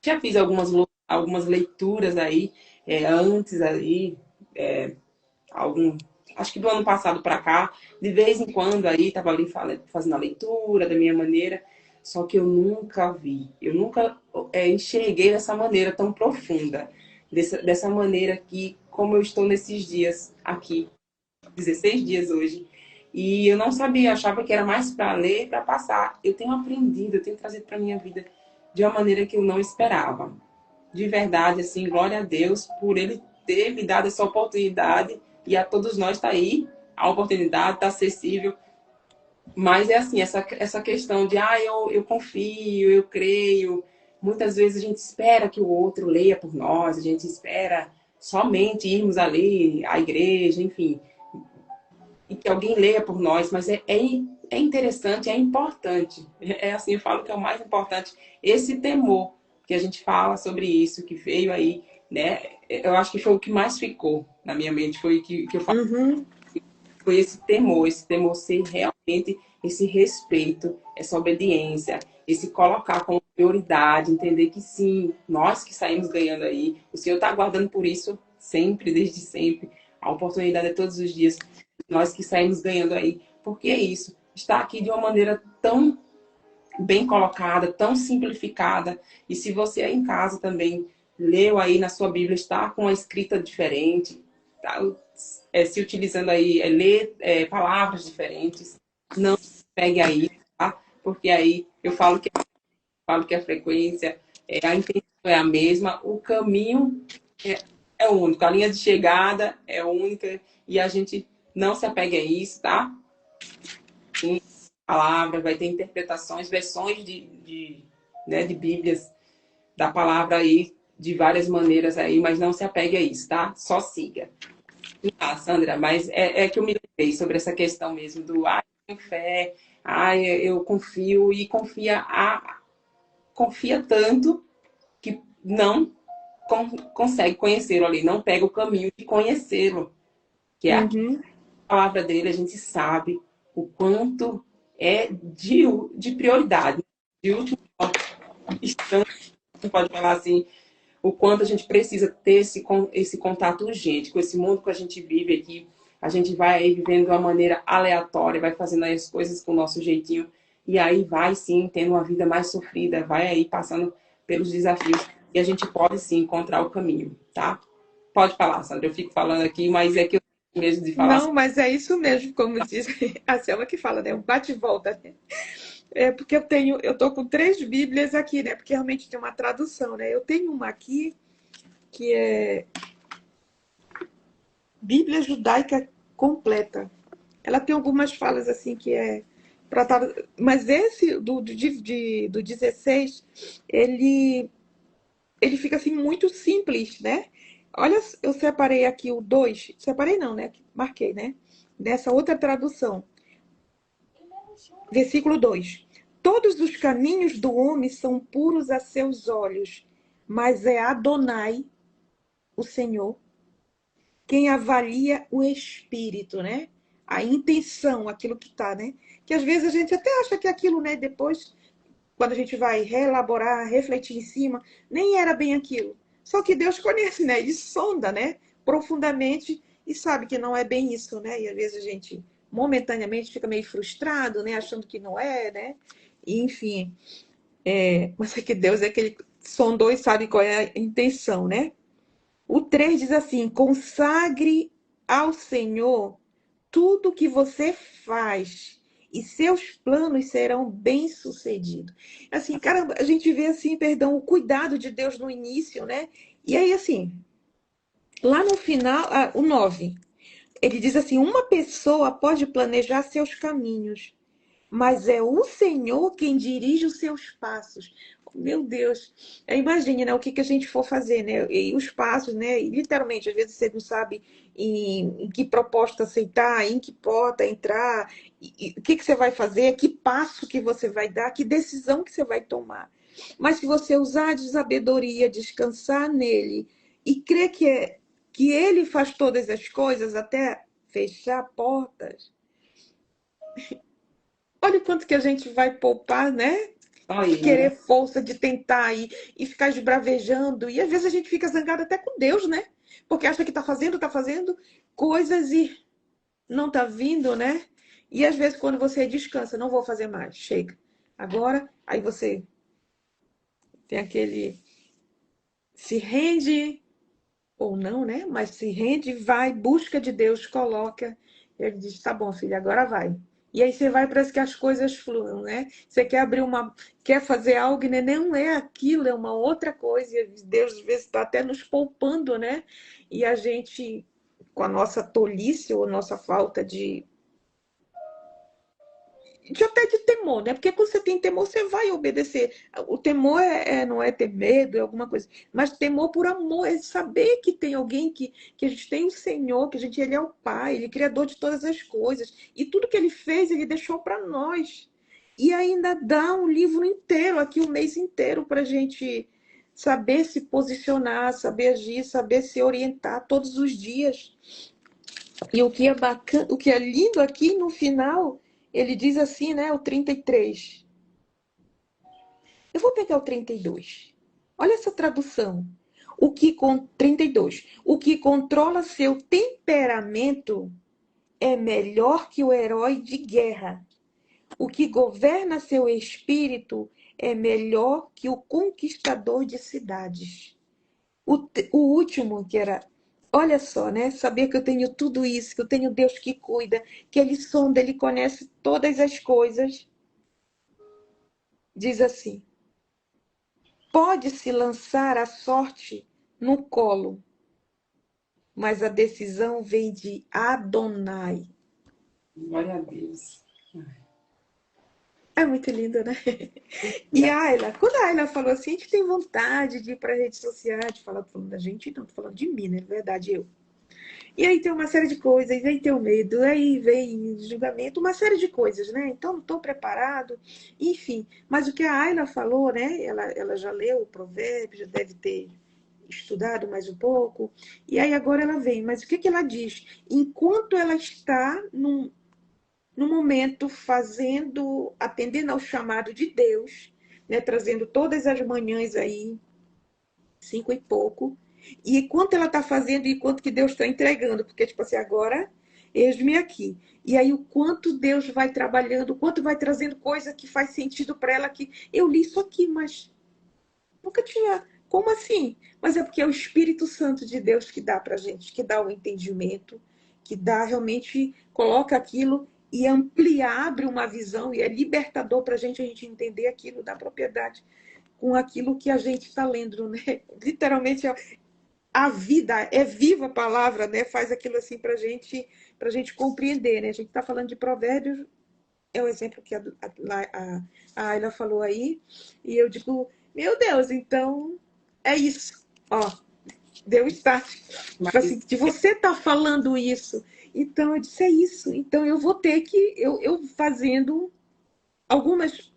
Já fiz algumas leituras aí, antes aí, acho que do ano passado para cá, de vez em quando aí estava ali fazendo a leitura da minha maneira, só que eu nunca enxerguei dessa maneira tão profunda. dessa maneira aqui, como eu estou nesses dias aqui, 16 dias hoje. E eu não sabia, achava que era mais para ler e para passar. Eu tenho aprendido, eu tenho trazido para minha vida de uma maneira que eu não esperava. De verdade, assim, glória a Deus por Ele ter me dado essa oportunidade e a todos nós está aí, a oportunidade está acessível. Mas é assim, essa questão de, eu confio, eu creio. Muitas vezes a gente espera que o outro leia por nós, a gente espera somente irmos ali à igreja, enfim, e que alguém leia por nós, mas é interessante, é importante. É assim, eu falo que é o mais importante, esse temor que a gente fala sobre isso, que veio aí, né? Eu acho que foi o que mais ficou na minha mente, foi o que eu falo, Uhum. foi esse temor ser realmente esse respeito, essa obediência, esse colocar como prioridade, entender que sim, nós que saímos ganhando aí, o Senhor está aguardando por isso sempre, desde sempre. A oportunidade é todos os dias, nós que saímos ganhando aí. Porque é isso, está aqui de uma maneira tão bem colocada, tão simplificada. E se você aí em casa também leu aí na sua Bíblia, está com uma escrita diferente, tá? Se utilizando aí, ler palavras diferentes, não pegue aí, tá? Porque aí eu falo que a frequência, a intenção é a mesma, o caminho é, é único, a linha de chegada é única e a gente não se apegue a isso, tá? Tem palavras, vai ter interpretações, versões né, de Bíblias da palavra aí de várias maneiras aí, mas não se apegue a isso, tá? Só siga. Ah, Sandra, mas é que eu me lembrei sobre essa questão mesmo do eu tenho fé, eu confio e confia tanto que não consegue conhecê-lo ali, não pega o caminho de conhecê-lo, que é a Uhum. palavra dele, a gente sabe o quanto é de prioridade, de última instância, pode falar assim, o quanto a gente precisa ter esse contato urgente com esse mundo que a gente vive aqui. A gente vai aí vivendo de uma maneira aleatória, vai fazendo aí as coisas com o nosso jeitinho, e aí vai sim tendo uma vida mais sofrida, vai aí passando pelos desafios, e a gente pode sim encontrar o caminho, tá? Pode falar, Sandra, eu fico falando aqui, mas é que eu tenho mesmo de falar. Não, mas é isso mesmo, como diz a Selma que fala, né? Um bate e volta, né? É porque eu tô com 3 Bíblias aqui, né? Porque realmente tem uma tradução, né? Eu tenho uma aqui que é Bíblia Judaica Completa. Ela tem algumas falas assim que é tratada, mas esse do 16, ele fica assim muito simples, né? Olha, eu separei aqui o 2, separei não, né? Marquei, né? Nessa outra tradução. Versículo 2: Todos os caminhos do homem são puros a seus olhos, mas é Adonai, o Senhor, quem avalia o espírito, né? A intenção, aquilo que está, né? Que às vezes a gente até acha que aquilo, né? Depois, quando a gente vai reelaborar, refletir em cima, nem era bem aquilo. Só que Deus conhece, né? Ele sonda, né? Profundamente e sabe que não é bem isso, né? E às vezes a gente momentaneamente fica meio frustrado, né? Achando que não é, né? E, enfim, mas é que Deus é que ele sondou e sabe qual é a intenção, né? O 3 diz assim: consagre ao Senhor tudo que você faz e seus planos serão bem-sucedidos. Assim, caramba, a gente vê assim, perdão, o cuidado de Deus no início, né? E aí, assim, lá no final, o 9, ele diz assim: uma pessoa pode planejar seus caminhos, mas é o Senhor quem dirige os seus passos. Meu Deus, imagine, né, o que a gente for fazer, né, e os passos, né, e literalmente, às vezes você não sabe em que proposta aceitar, em que porta entrar, o que você vai fazer, que passo que você vai dar, que decisão que você vai tomar. Mas se você usar de sabedoria, descansar nele e crer que ele faz todas as coisas, até fechar portas, olha o quanto que a gente vai poupar, né? Só De ele, querer né? força, de tentar e ficar esbravejando. E às vezes a gente fica zangado até com Deus, né? Porque acha que tá fazendo coisas e não tá vindo, né? E às vezes quando você descansa, não vou fazer mais, chega. Agora, aí você tem aquele se rende ou não, né? Mas se rende, vai, busca de Deus, coloca. Ele diz: tá bom, filho, agora vai. E aí você vai, parece que as coisas fluem, né? Você quer abrir quer fazer algo, né? Não é aquilo, é uma outra coisa. E Deus às vezes está até nos poupando, né? E a gente, com a nossa tolice ou nossa falta de até de temor, né? Porque quando você tem temor, você vai obedecer. O temor não é ter medo, é alguma coisa. Mas temor por amor, é saber que tem alguém que a gente tem o Senhor, que ele é o Pai, Ele é Criador de todas as coisas. E tudo que Ele fez, Ele deixou para nós. E ainda dá um livro inteiro, aqui um mês inteiro, para a gente saber se posicionar, saber agir, saber se orientar todos os dias. E o que é bacana, o que é lindo aqui no final, ele diz assim, né, o 33. Eu vou pegar o 32. Olha essa tradução. 32. O que controla seu temperamento é melhor que o herói de guerra. O que governa seu espírito é melhor que o conquistador de cidades. O último, que era, olha só, né? Saber que eu tenho tudo isso, que eu tenho Deus que cuida, que Ele sonda, Ele conhece todas as coisas. Diz assim: pode-se lançar a sorte no colo, mas a decisão vem de Adonai. Glória a Deus. É muito lindo, né? E a Ayla, quando a Ayla falou assim, a gente tem vontade de ir para redes sociais, de falar, falando da gente, não, tô falando de mim, né? Na verdade, eu. E aí tem uma série de coisas, aí tem o medo, aí vem julgamento, uma série de coisas, né? Então não estou preparado, enfim. Mas o que a Ayla falou, né? Ela já leu o provérbio, já deve ter estudado mais um pouco. E aí agora ela vem, mas o que que ela diz? Enquanto ela está no momento fazendo, atendendo ao chamado de Deus, né? Trazendo todas as manhãs aí, 5 e pouco. E quanto ela está fazendo e quanto que Deus está entregando. Porque, tipo assim, agora, eis-me aqui. E aí, o quanto Deus vai trabalhando, o quanto vai trazendo coisa que faz sentido para ela, que eu li isso aqui, mas nunca tinha. Como assim? Mas é porque é o Espírito Santo de Deus que dá para a gente, que dá o entendimento, que dá realmente, coloca aquilo e amplia, abre uma visão e é libertador para a gente entender aquilo, da propriedade com aquilo que a gente está lendo, né? Literalmente a vida é viva a palavra, né? Faz aquilo assim para gente compreender, né? A gente está falando de provérbios, é o exemplo que a Ayla falou aí, e eu digo, meu Deus, então é isso, ó, deu start. Tipo assim, Mas de você tá falando isso, então eu disse, é isso, então eu vou ter que, eu fazendo algumas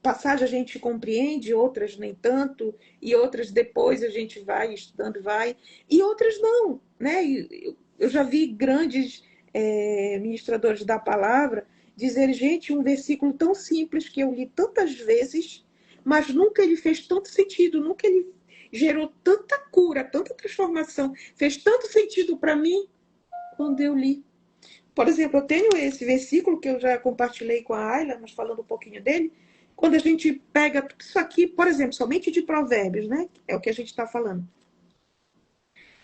passagens a gente compreende, outras nem tanto, e outras depois a gente vai estudando, vai, e outras não, né? Eu já vi grandes ministradores da palavra dizer, gente, um versículo tão simples que eu li tantas vezes, mas nunca ele fez tanto sentido, nunca ele gerou tanta cura, tanta transformação, fez tanto sentido para mim quando eu li. Por exemplo, eu tenho esse versículo que eu já compartilhei com a Ayla, mas falando um pouquinho dele. Quando a gente pega tudo isso aqui, por exemplo, somente de Provérbios, né? É o que a gente está falando.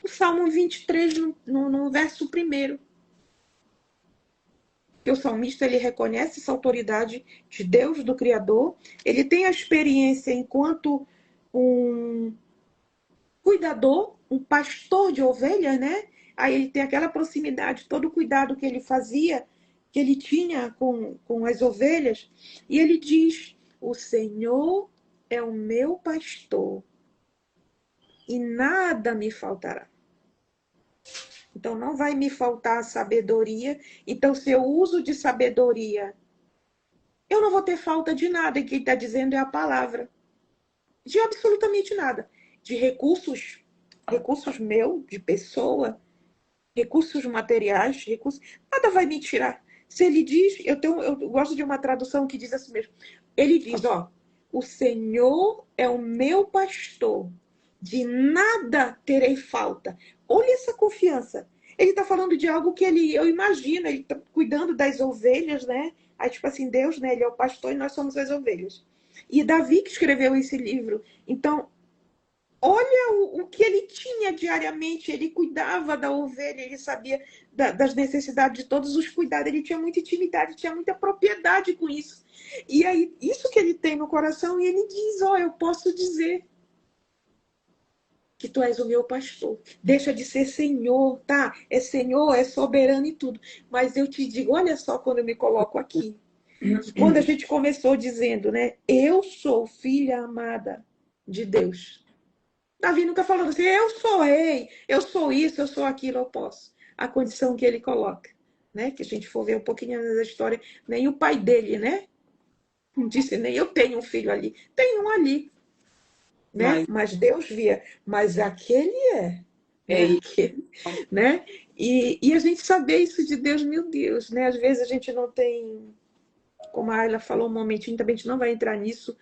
O Salmo 23, no verso 1, que o salmista ele reconhece essa autoridade de Deus, do Criador. Ele tem a experiência enquanto um cuidador, um pastor de ovelhas, né? Aí ele tem aquela proximidade, todo o cuidado que ele fazia, que ele tinha com as ovelhas. E ele diz: o Senhor é o meu pastor e nada me faltará. Então não vai me faltar sabedoria. Então, se eu uso de sabedoria, eu não vou ter falta de nada. E quem está dizendo é a palavra. De absolutamente nada. De recursos, recursos meu, de pessoa, recursos materiais, nada vai me tirar. Se ele diz, eu gosto de uma tradução que diz assim mesmo. Ele diz, ó, o Senhor é o meu pastor, de nada terei falta. Olha essa confiança. Ele está falando de algo que eu imagino, ele está cuidando das ovelhas, né? Aí, tipo assim, Deus, né? Ele é o pastor e nós somos as ovelhas. E Davi que escreveu esse livro. Então, olha o que ele tinha vinha diariamente, ele cuidava da ovelha, ele sabia das necessidades de todos os cuidados, ele tinha muita intimidade, tinha muita propriedade com isso. E aí, isso que ele tem no coração, e ele diz, ó, eu posso dizer que tu és o meu pastor. Deixa de ser Senhor, tá? É Senhor, é soberano e tudo. Mas eu te digo, olha só quando eu me coloco aqui. Quando a gente começou dizendo, né? Eu sou filha amada de Deus. Davi nunca falou assim, eu sou rei, eu sou isso, eu sou aquilo, eu posso. A condição que ele coloca, né? Que a gente for ver um pouquinho da história, nem o pai dele, né? Não disse nem eu tenho um filho ali. Tem um ali, né? Mas Mas Deus via, mas aquele é, é né? isso. Aquele, né? E a gente saber isso de Deus, meu Deus, né? Às vezes a gente não tem, como a Ayla falou um momentinho, também a gente não vai entrar nisso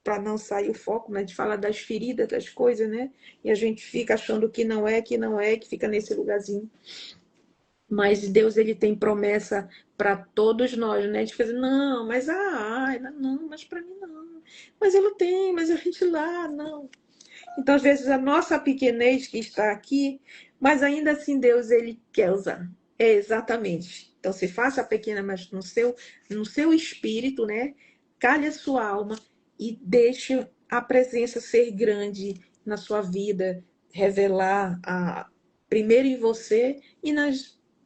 para não sair o foco, né? De falar das feridas, das coisas, né? E a gente fica achando que não é, que fica nesse lugarzinho. Mas Deus, ele tem promessa para todos nós, né? De fazer, não, mas não, mas para mim não. Mas ele tem, mas a gente lá, não. Então, às vezes, a nossa pequenez que está aqui, mas ainda assim Deus, ele quer usar. É exatamente. Então, se faça pequena, mas no seu espírito, né? Calhe a sua alma e deixe a presença ser grande na sua vida, revelar primeiro em você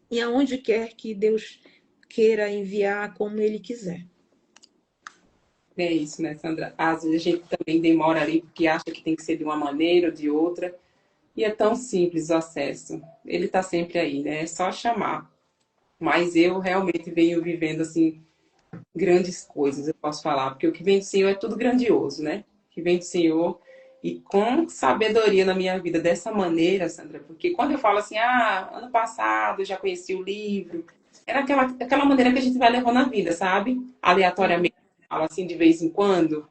e aonde quer que Deus queira enviar como Ele quiser. É isso, né, Sandra? Às vezes a gente também demora ali porque acha que tem que ser de uma maneira ou de outra. E é tão simples o acesso. Ele está sempre aí, né? É só chamar. Mas eu realmente venho vivendo, assim, grandes coisas, eu posso falar. Porque o que vem do Senhor é tudo grandioso, né? O que vem do Senhor e com sabedoria na minha vida dessa maneira, Sandra. Porque quando eu falo assim, ano passado eu já conheci o livro, era aquela maneira que a gente vai levando a vida, sabe? Aleatoriamente, falo assim de vez em quando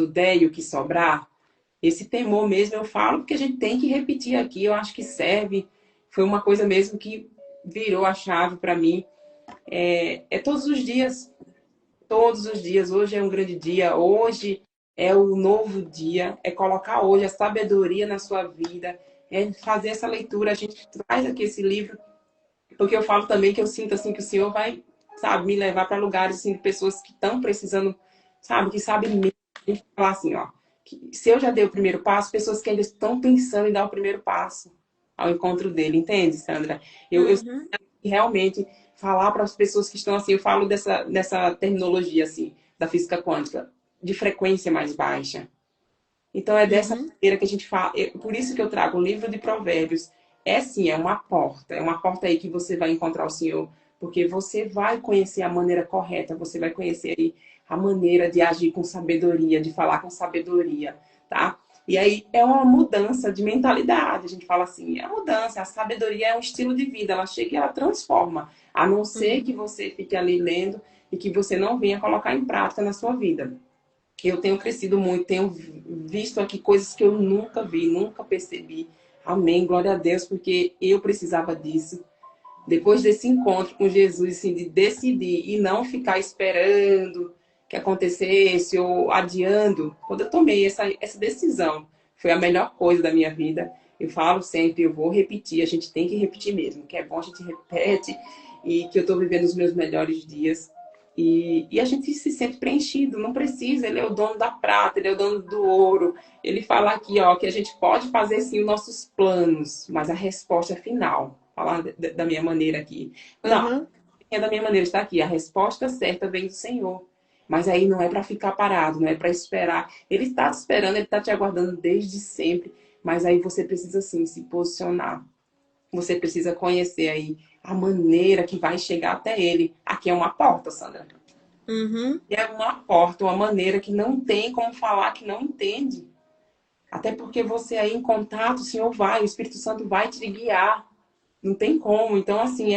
der e o que sobrar. Esse temor mesmo eu falo porque a gente tem que repetir aqui, eu acho que serve. Foi uma coisa mesmo que virou a chave para mim. É todos os dias, todos os dias. Hoje é um grande dia, hoje é o novo dia, é colocar hoje a sabedoria na sua vida, é fazer essa leitura. A gente traz aqui esse livro, porque eu falo também que eu sinto assim que o Senhor vai, sabe, me levar para lugares assim, de pessoas que estão precisando, sabe, que sabem mesmo. A gente falar assim, ó, que se eu já dei o primeiro passo, pessoas que ainda estão pensando em dar o primeiro passo ao encontro dele, entende, Sandra? Eu Uhum, realmente falar para as pessoas que estão assim, eu falo dessa terminologia assim, da física quântica, de frequência mais baixa. Então é dessa uhum, maneira que a gente fala, por isso que eu trago o livro de Provérbios. É sim, é uma porta aí que você vai encontrar o Senhor, porque você vai conhecer a maneira correta, você vai conhecer aí a maneira de agir com sabedoria, de falar com sabedoria, tá? E aí é uma mudança de mentalidade, a gente fala assim, é a mudança, a sabedoria é um estilo de vida, ela chega e ela transforma, a não ser que uhum, você fique ali lendo e que você não venha colocar em prática na sua vida. Eu tenho crescido muito, tenho visto aqui coisas que eu nunca vi, nunca percebi. Amém, glória a Deus, porque eu precisava disso. Depois desse encontro com Jesus, assim, de decidir e não ficar esperando que acontecesse ou adiando, quando eu tomei essa decisão, foi a melhor coisa da minha vida. Eu falo sempre, eu vou repetir, a gente tem que repetir mesmo, que é bom a gente repete e que eu estou vivendo os meus melhores dias. E a gente se sente preenchido, não precisa, ele é o dono da prata, ele é o dono do ouro. Ele fala aqui, ó, que a gente pode fazer sim os nossos planos, mas a resposta é final. Falar da minha maneira aqui. Não, uhum. é da minha maneira está aqui. A resposta certa vem do Senhor. Mas aí não é para ficar parado, não é para esperar. Ele está te esperando, ele está te aguardando desde sempre. Mas aí você precisa sim se posicionar. Você precisa conhecer aí a maneira que vai chegar até ele. Aqui é uma porta, Sandra. Uhum, E é uma porta, uma maneira que não tem como falar que não entende. Até porque você aí em contato, o Senhor vai, o Espírito Santo vai te guiar. Não tem como. Então, assim,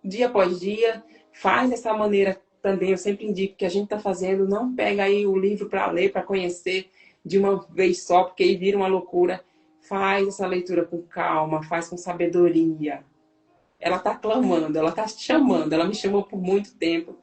dia após dia, faz dessa maneira também. Eu sempre indico que a gente está fazendo, não pega aí o livro para ler, para conhecer de uma vez só, porque aí vira uma loucura. Faz essa leitura com calma, faz com sabedoria. Ela está clamando, ela está te chamando, ela me chamou por muito tempo.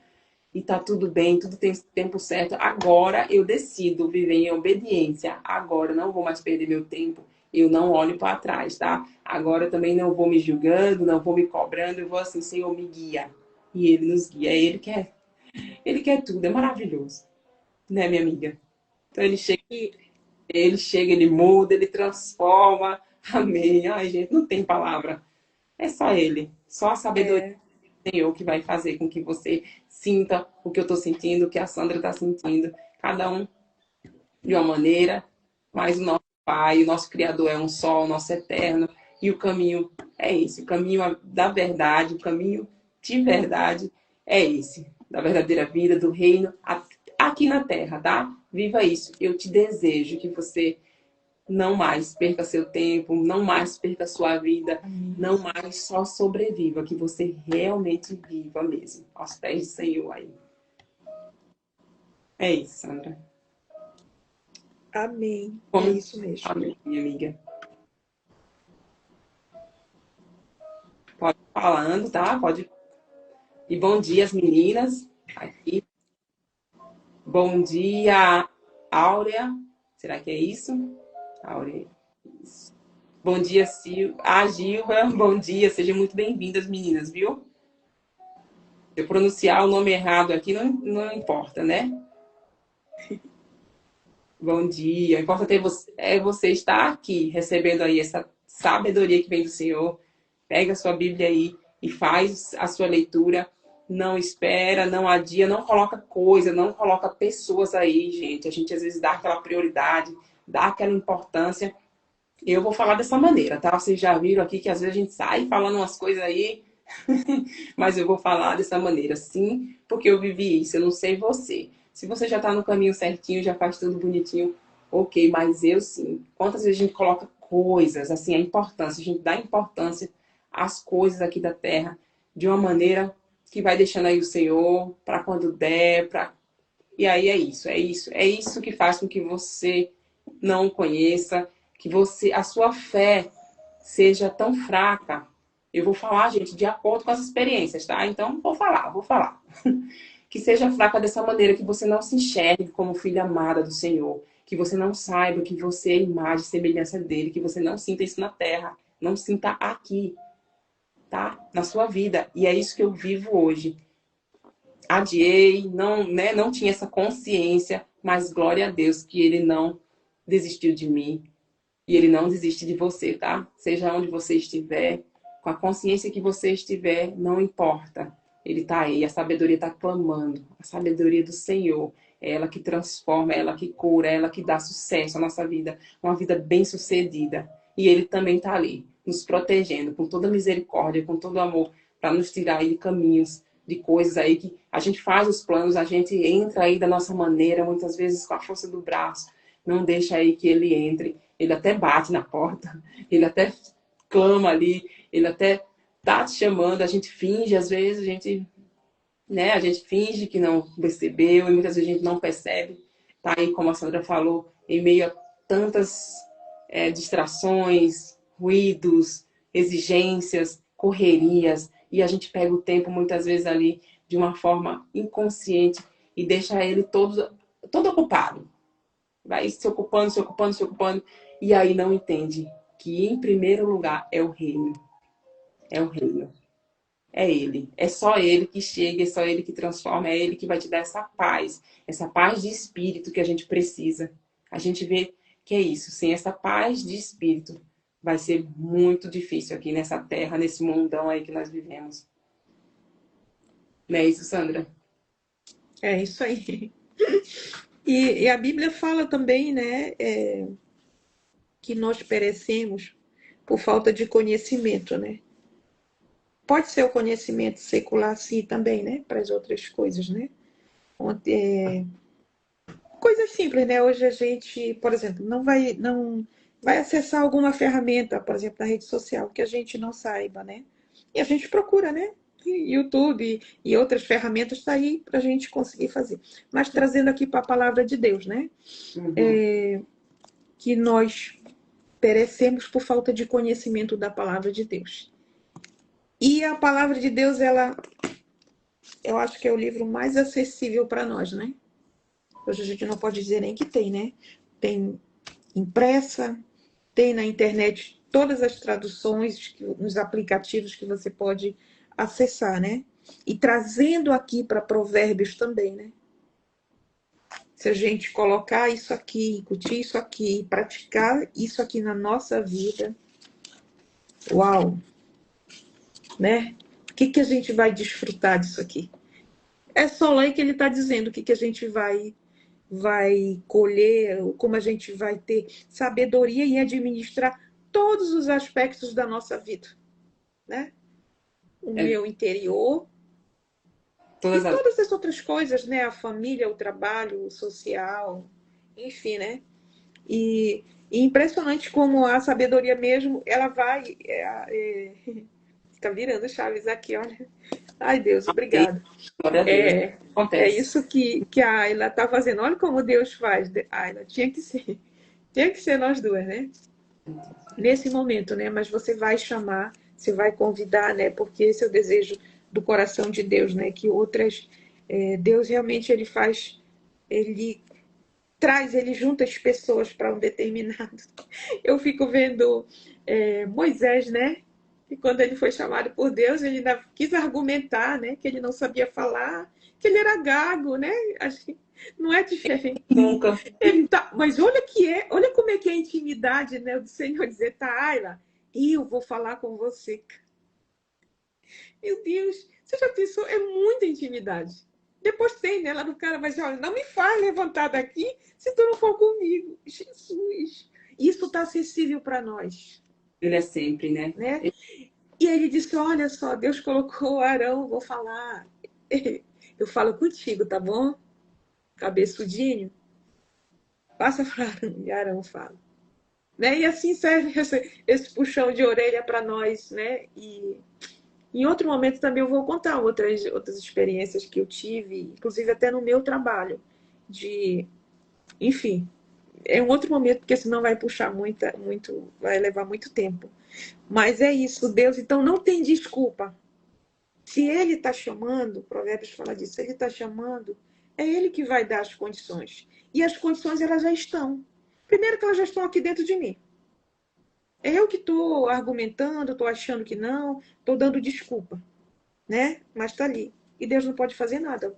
E tá tudo bem, tudo tem tempo certo. Agora eu decido viver em obediência. Agora eu não vou mais perder meu tempo eu não olho para trás, tá? Agora eu também não vou me julgando, não vou me cobrando, eu vou assim, Senhor, me guia. E Ele nos guia, Ele quer tudo, é maravilhoso, né, minha amiga? Então ele muda, ele transforma. Amém. Ai, gente, não tem palavra. É só Ele, só a sabedoria É, do Senhor que vai fazer com que você sinta o que eu estou sentindo, o que a Sandra está sentindo. Cada um de uma maneira, mas o nosso Pai, o nosso Criador é um só, o nosso eterno, e o caminho é esse, o caminho da verdade, o caminho de verdade é esse, da verdadeira vida, do reino aqui na terra, tá? Viva isso. Eu te desejo que você não mais perca seu tempo, não mais perca sua vida, amém. não mais só sobreviva, que você realmente viva mesmo, aos pés do Senhor aí. É isso, Sandra. Amém. É Como... isso mesmo. Amém, minha amiga. Pode ir falando, tá? Pode. E bom dia, as meninas. Aqui. Bom dia, Áurea. Será que é isso? Áurea. Isso. Bom dia, Gilva. Bom dia. Sejam muito bem-vindas, meninas, viu? Se eu pronunciar o nome errado aqui, não importa, né? Bom dia. Importa ter você estar aqui, recebendo aí essa sabedoria que vem do Senhor. Pega a sua Bíblia aí e faz a sua leitura. Não espera, não adia, não coloca coisa, não coloca pessoas aí, gente. A gente às vezes dá aquela prioridade, dá aquela importância. Eu vou falar dessa maneira, tá? Vocês já viram aqui que às vezes a gente sai falando umas coisas aí, mas eu vou falar dessa maneira, sim, porque eu vivi isso. Eu não sei você. Se você já tá no caminho certinho, já faz tudo bonitinho, ok, mas eu sim. Quantas vezes a gente coloca coisas, assim, a importância, a gente dá importância às coisas aqui da terra de uma maneira que vai deixando aí o Senhor para quando der, para e aí é isso que faz com que você não conheça, que a sua fé seja tão fraca. Eu vou falar, gente, de acordo com as experiências, tá? Então, vou falar. Que seja fraca dessa maneira, que você não se enxergue como filha amada do Senhor, que você não saiba que você é imagem e semelhança dele, que você não sinta isso na terra, não sinta aqui, tá? Na sua vida. E é isso que eu vivo hoje. Adiei, não, né, não tinha essa consciência, mas glória a Deus que ele não desistiu de mim e ele não desiste de você, tá? Seja onde você estiver, com a consciência que você estiver, não importa. Ele tá aí, a sabedoria tá clamando, a sabedoria do Senhor, é ela que transforma, é ela que cura, é ela que dá sucesso à nossa vida, uma vida bem-sucedida. E ele também tá ali, nos protegendo com toda misericórdia, com todo amor, para nos tirar aí de caminhos, de coisas aí que a gente faz os planos, a gente entra aí da nossa maneira, muitas vezes com a força do braço, não deixa aí que ele entre. Ele até bate na porta, ele até clama ali, ele até tá te chamando, a gente finge, às vezes a gente finge que não percebeu e muitas vezes a gente não percebe. Tá aí, como a Sandra falou, em meio a tantas distrações, ruídos, exigências, correrias, e a gente pega o tempo muitas vezes ali de uma forma inconsciente e deixa ele todo ocupado. Vai se ocupando, se ocupando, se ocupando, e aí não entende que em primeiro lugar é o reino. É o reino. É ele. É só ele que chega, é só ele que transforma, é ele que vai te dar essa paz de espírito que a gente precisa. A gente vê que é isso. Sem essa paz de espírito, vai ser muito difícil aqui nessa terra, nesse mundão aí que nós vivemos. Não é isso, Sandra? É isso aí. E a Bíblia fala também, né, que nós perecemos por falta de conhecimento, né? Pode ser o conhecimento secular, sim, também, né? Para as outras coisas, né? Coisas simples, né? Hoje a gente, por exemplo, não vai acessar alguma ferramenta, por exemplo, na rede social, que a gente não saiba, né? E a gente procura, né? YouTube e outras ferramentas está aí para a gente conseguir fazer. Mas trazendo aqui para a palavra de Deus, né? Uhum. Que nós perecemos por falta de conhecimento da palavra de Deus. E a palavra de Deus, eu acho que é o livro mais acessível para nós, né? Hoje a gente não pode dizer nem que tem, né? Tem impressa, Tem na internet todas as traduções, os aplicativos que você pode acessar, né? E trazendo aqui para Provérbios também, né? Se a gente colocar isso aqui, incutir isso aqui, praticar isso aqui na nossa vida, uau, né? O que a gente vai desfrutar disso aqui? É só lá que ele está dizendo o que a gente vai colher, como a gente vai ter sabedoria em administrar todos os aspectos da nossa vida, né? O É, meu interior e todas as... todas as outras coisas, né? A família, o trabalho, o social, enfim, né? E impressionante como a sabedoria mesmo, ela vai... Tá virando chaves aqui, olha. Ai, Deus, obrigada. Glória a Deus. É Acontece. isso que a Ayla tá fazendo. Olha como Deus faz, Ayla. Tinha que ser nós duas, né? Nesse momento, né? Mas você vai chamar, você vai convidar, né? Porque esse é o desejo do coração de Deus, né? Que outras... Deus realmente, ele faz... Ele traz, ele junta as pessoas para um determinado... Eu fico vendo Moisés, né? E quando ele foi chamado por Deus, ele ainda quis argumentar, né? Que ele não sabia falar, que ele era gago, né? Não é diferente. Nunca. Ele tá, mas olha como é que é a intimidade, né? Do Senhor dizer, tá, Ayla, eu vou falar com você. Meu Deus, você já pensou? É muita intimidade. Depois tem, né? Lá do cara vai dizer, olha, não me faz levantar daqui se tu não for comigo. Jesus, isso está acessível para nós, Ele é sempre, né? né? E ele disse, olha só, Deus colocou Arão, vou falar. Eu falo contigo, tá bom? Cabeçudinho. Passa para Arão e Arão fala. Né? E assim serve esse puxão de orelha para nós, né? E em outro momento também eu vou contar outras experiências que eu tive, inclusive até no meu trabalho, de, enfim, é um outro momento, porque senão vai puxar muito, vai levar muito tempo. Mas é isso, Deus, então não tem desculpa. Se Ele está chamando, o Provérbios fala disso, Ele está chamando, é Ele que vai dar as condições. E as condições, elas já estão. Primeiro que elas já estão aqui dentro de mim. É eu que estou argumentando, estou achando que não, estou dando desculpa, né? Mas está ali. E Deus não pode fazer nada.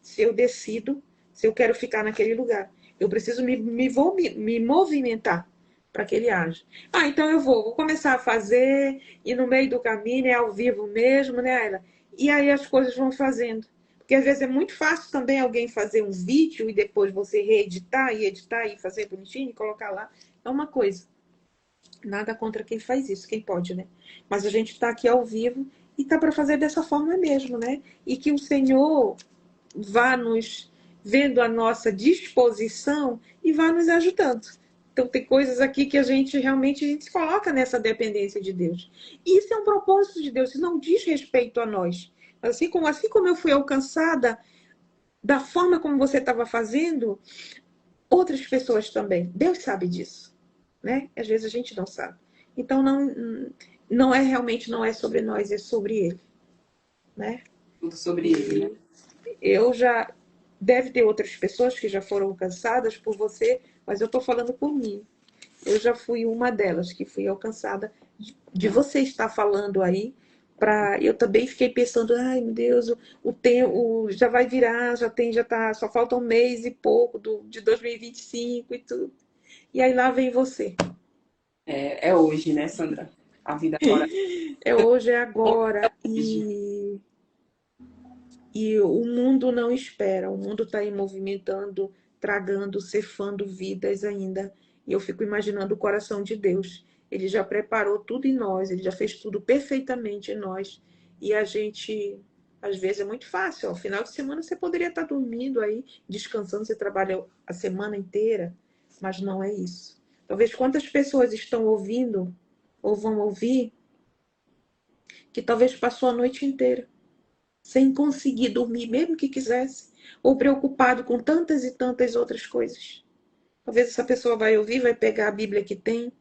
Se eu decido, se eu quero ficar naquele lugar, eu preciso me movimentar para que ele haja. Ah, então eu vou começar a fazer, e no meio do caminho é ao vivo mesmo, né, Ayla? E aí as coisas vão fazendo. Porque às vezes é muito fácil também alguém fazer um vídeo e depois você reeditar e editar e fazer bonitinho e colocar lá. É uma coisa. Nada contra quem faz isso, quem pode, né? Mas a gente está aqui ao vivo e está para fazer dessa forma mesmo, né? E que o Senhor vá nos vendo a nossa disposição e vá nos ajudando. Então tem coisas aqui que a gente realmente se coloca nessa dependência de Deus. E isso é um propósito de Deus, isso não diz respeito a nós. Assim como eu fui alcançada da forma como você estava fazendo, outras pessoas também. Deus sabe disso, né? Às vezes a gente não sabe. Então não é realmente, não é sobre nós, é sobre Ele, né? Tudo sobre ele, né? Eu já deve ter outras pessoas que já foram alcançadas por você, mas eu estou falando por mim. Eu já fui uma delas que fui alcançada de você estar falando aí. Eu também fiquei pensando, ai meu Deus, o tempo já vai virar, já tá, só falta um mês e pouco de 2025 e tudo. E aí lá vem você. É hoje, né, Sandra? A vida agora É hoje, é é agora. hoje. E o mundo não espera, o mundo está aí movimentando, tragando, cefando vidas ainda. E eu fico imaginando o coração de Deus. Ele já preparou tudo em nós, ele já fez tudo perfeitamente em nós. E a gente, às vezes, é muito fácil. Ao final de semana você poderia estar dormindo aí, descansando, você trabalha a semana inteira, mas não é isso. Talvez quantas pessoas estão ouvindo ou vão ouvir que talvez passou a noite inteira sem conseguir dormir, mesmo que quisesse, ou preocupado com tantas e tantas outras coisas. Talvez essa pessoa vai ouvir, vai pegar a Bíblia que tem,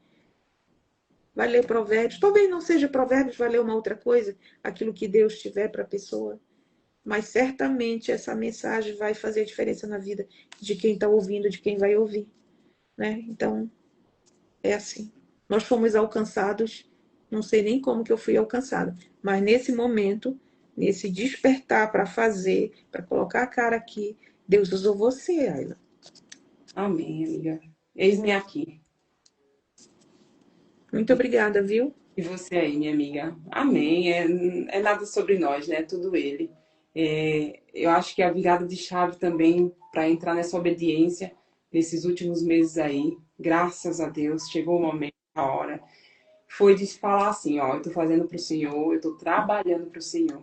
vai ler Provérbios. Talvez não seja Provérbios, vai ler uma outra coisa, aquilo que Deus tiver para a pessoa. Mas certamente essa mensagem vai fazer a diferença na vida de quem está ouvindo, de quem vai ouvir, né? Então, É assim. Nós fomos alcançados, não sei nem como que eu fui alcançada, mas nesse momento, nesse despertar para fazer, para colocar a cara aqui, Deus usou você, Ayla. Amém, amiga. Eis-me aqui. Muito obrigada, viu? E você aí, minha amiga? Amém. É nada sobre nós, né? Tudo Ele. Eu acho que a virada de chave também para entrar nessa obediência nesses últimos meses aí, graças a Deus, chegou o momento, a hora, foi de falar assim, ó, eu tô fazendo pro Senhor, eu tô trabalhando pro Senhor.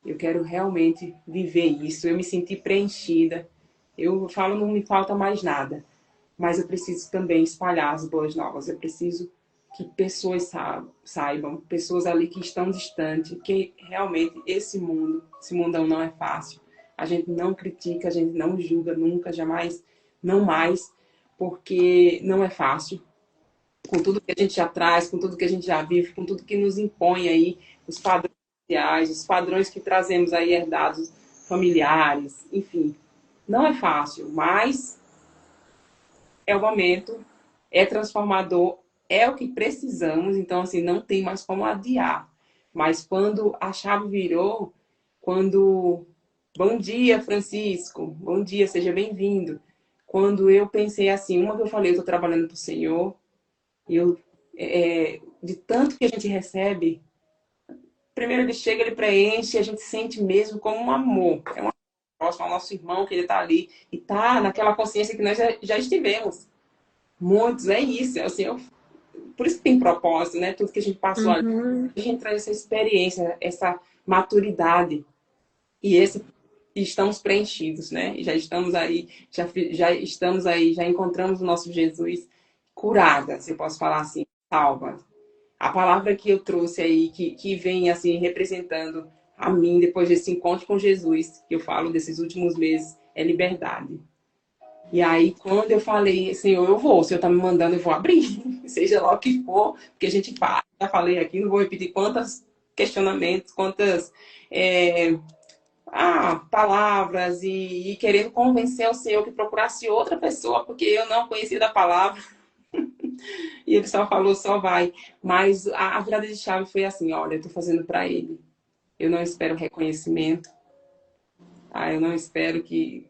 Eu quero realmente viver isso. Eu me senti preenchida. Eu falo, não me falta mais nada. Mas eu preciso também espalhar as boas novas. Eu preciso que pessoas saibam, pessoas ali que estão distantes, que realmente esse mundão não é fácil. A gente não critica, a gente não julga nunca, jamais, não mais, porque não é fácil. Com tudo que a gente já traz, com tudo que a gente já vive, com tudo que nos impõe aí, os padrões sociais, os padrões que trazemos aí herdados familiares, enfim. Não é fácil, mas é o momento, é transformador, é o que precisamos, então assim, não tem mais como adiar. Mas quando a chave virou, quando bom dia, Francisco, bom dia, seja bem-vindo. Quando eu pensei assim, uma que eu falei, eu estou trabalhando para o Senhor, e eu, de tanto que a gente recebe, primeiro ele chega, ele preenche, a gente sente mesmo como um amor. É um amor próximo ao nosso irmão, que ele está ali, e está naquela consciência que nós já estivemos. Muitos, é isso. Assim, por isso que tem propósito, né? Tudo que a gente passou ali. Uhum. A gente traz essa experiência, essa maturidade. E estamos preenchidos, né? E já estamos aí, já estamos aí, já encontramos o nosso Jesus curada, se eu posso falar assim, salva. A palavra que eu trouxe aí, que vem assim, representando a mim depois desse encontro com Jesus, que eu falo desses últimos meses, é liberdade. E aí, quando eu falei, Senhor, eu vou, o Senhor tá me mandando, eu vou abrir, seja lá o que for, porque a gente fala, já falei aqui, não vou repetir quantos questionamentos, quantas palavras, e querendo convencer o Senhor que procurasse outra pessoa, porque eu não conhecia da palavra, e ele só falou, só vai. Mas a virada de chave foi assim, olha, eu tô fazendo para ele. Eu não espero reconhecimento, tá? Eu não espero que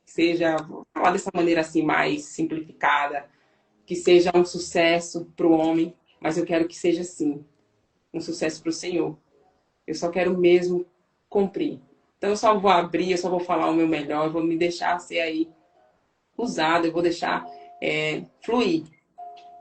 seja, vou falar dessa maneira assim, mais simplificada, que seja um sucesso para o homem, mas eu quero que seja sim um sucesso para o Senhor. Eu só quero mesmo cumprir. Então eu só vou abrir, eu só vou falar o meu melhor, eu vou me deixar ser aí usado, eu vou deixar fluir,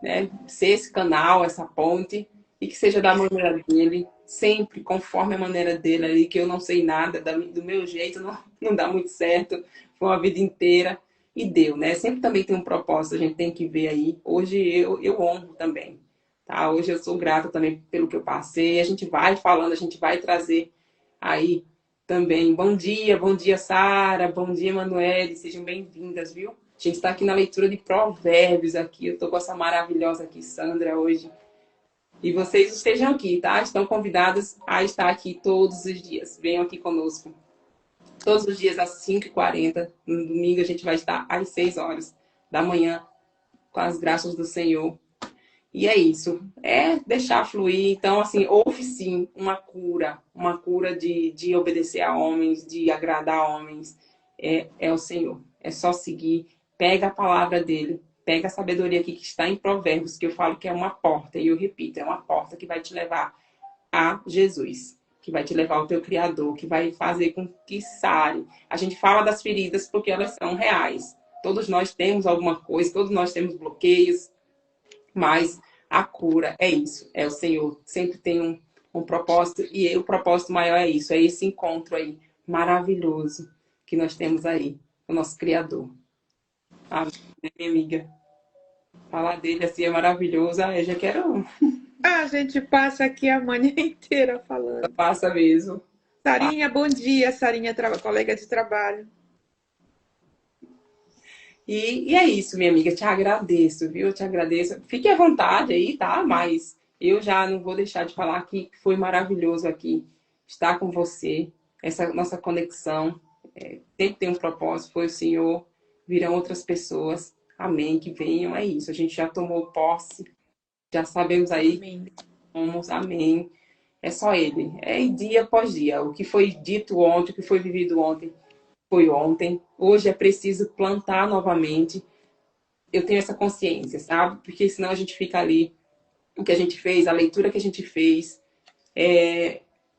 né? Ser esse canal, essa ponte, e que seja da maneira dele, sempre conforme a maneira dele ali, que eu não sei nada, do meu jeito não dá muito certo, foi uma vida inteira. E deu, né? Sempre também tem um propósito, a gente tem que ver aí. Hoje eu honro também, tá? Hoje eu sou grata também pelo que eu passei. A gente vai falando, a gente vai trazer aí também. Bom dia, Sara. Bom dia, Emanuele. Sejam bem-vindas, viu? A gente está aqui na leitura de Provérbios aqui. Eu estou com essa maravilhosa aqui, Sandra, hoje. E vocês estejam aqui, tá? Estão convidados a estar aqui todos os dias. Venham aqui conosco. Todos os dias às 5h40. No domingo a gente vai estar às 6 horas da manhã, com as graças do Senhor. E é isso. É deixar fluir. Então, assim, houve sim uma cura de obedecer a homens, de agradar a homens. É o Senhor. É só seguir. Pega a palavra dele. Pega a sabedoria aqui que está em Provérbios, que eu falo que é uma porta. E eu repito, é uma porta que vai te levar a Jesus, que vai te levar ao teu Criador, que vai fazer com que sare. A gente fala das feridas porque elas são reais. Todos nós temos alguma coisa, todos nós temos bloqueios, mas a cura é isso, é o Senhor. Sempre tem um propósito, e o propósito maior é isso, é esse encontro aí maravilhoso que nós temos aí, o nosso Criador. Ah, minha amiga, falar dele assim é maravilhoso. Ah, eu já quero, A gente passa aqui a manhã inteira falando. passa mesmo. Sarinha, bom dia, Sarinha, colega de trabalho. E é isso, minha amiga. Te agradeço, viu? Eu te agradeço. Fique à vontade aí, tá? Mas eu já não vou deixar de falar que foi maravilhoso aqui estar com você. Essa nossa conexão sempre tem um propósito. Foi o Senhor, virão outras pessoas. Amém, que venham, é isso. A gente já tomou posse, já sabemos aí Amém. como, amém. É só Ele. É dia após dia. O que foi dito ontem, o que foi vivido ontem, foi ontem. Hoje é preciso plantar novamente. Eu tenho essa consciência, sabe? Porque senão a gente fica ali, o que a gente fez, a leitura que a gente fez,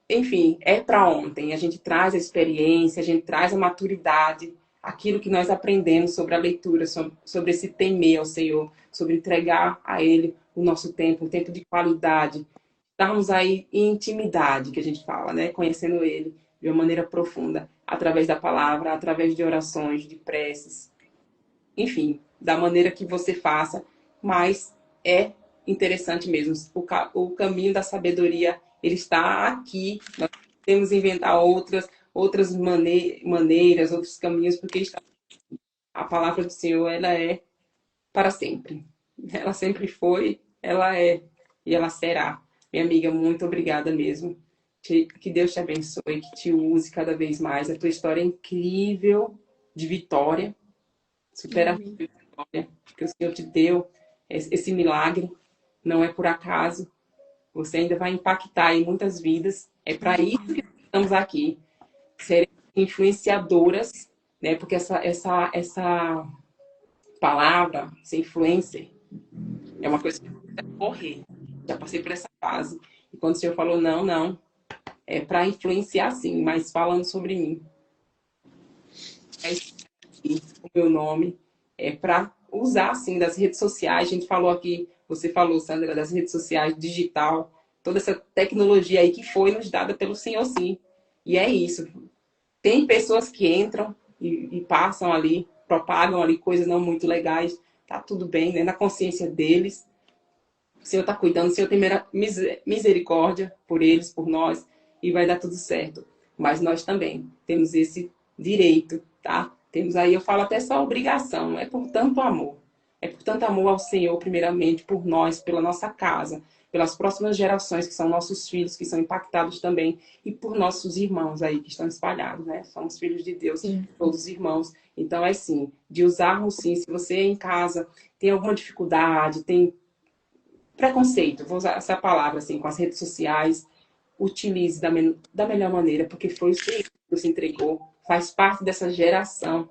enfim, é para ontem. A gente traz a experiência, a gente traz a maturidade, aquilo que nós aprendemos sobre a leitura, sobre esse temer ao Senhor, sobre entregar a Ele o nosso tempo, um tempo de qualidade. Estarmos aí em intimidade, que a gente fala, né? Conhecendo Ele de uma maneira profunda, através da palavra, através de orações, de preces, enfim, da maneira que você faça, mas é interessante mesmo. O caminho da sabedoria, ele está aqui. Nós temos que inventar outras maneiras, outros caminhos, porque a palavra do Senhor, ela é para sempre. Ela sempre foi, ela é e ela será. Minha amiga, muito obrigada mesmo. Que Deus te abençoe, que te use cada vez mais. A tua história é incrível de vitória. Supera Amém. que o Senhor te deu esse milagre, não é por acaso. Você ainda vai impactar em muitas vidas. É para isso que estamos aqui, serem influenciadoras, né? Porque essa palavra, ser influencer, é uma coisa que deve morrer. Já passei por essa fase. E quando o Senhor falou, não, é para influenciar sim, mas falando sobre mim. É o meu nome, é para usar assim das redes sociais. A gente falou aqui, você falou, Sandra, das redes sociais, digital, toda essa tecnologia aí que foi nos dada pelo Senhor, sim. E é isso. Tem pessoas que entram e passam ali, propagam ali coisas não muito legais. Tá tudo bem, né? Na consciência deles. O Senhor está cuidando, o Senhor tem misericórdia por eles, por nós, e vai dar tudo certo. Mas nós também temos esse direito, tá? Temos aí, eu falo até essa obrigação, é por tanto amor. É por tanto amor ao Senhor, primeiramente, por nós, pela nossa casa, pelas próximas gerações, que são nossos filhos, que são impactados também, e por nossos irmãos aí, que estão espalhados, né? Somos filhos de Deus, Sim. todos irmãos. Então, é sim, de usarmos sim, se você em casa tem alguma dificuldade, tem preconceito, vou usar essa palavra assim, com as redes sociais, utilize da melhor maneira, porque foi o Senhor que nos entregou, faz parte dessa geração.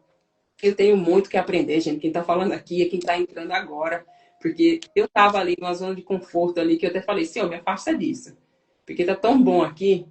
Eu tenho muito que aprender, gente. Quem está falando aqui é quem está entrando agora, porque eu estava ali numa zona de conforto ali, que eu até falei, Senhor, me afasta disso, porque tá tão bom aqui,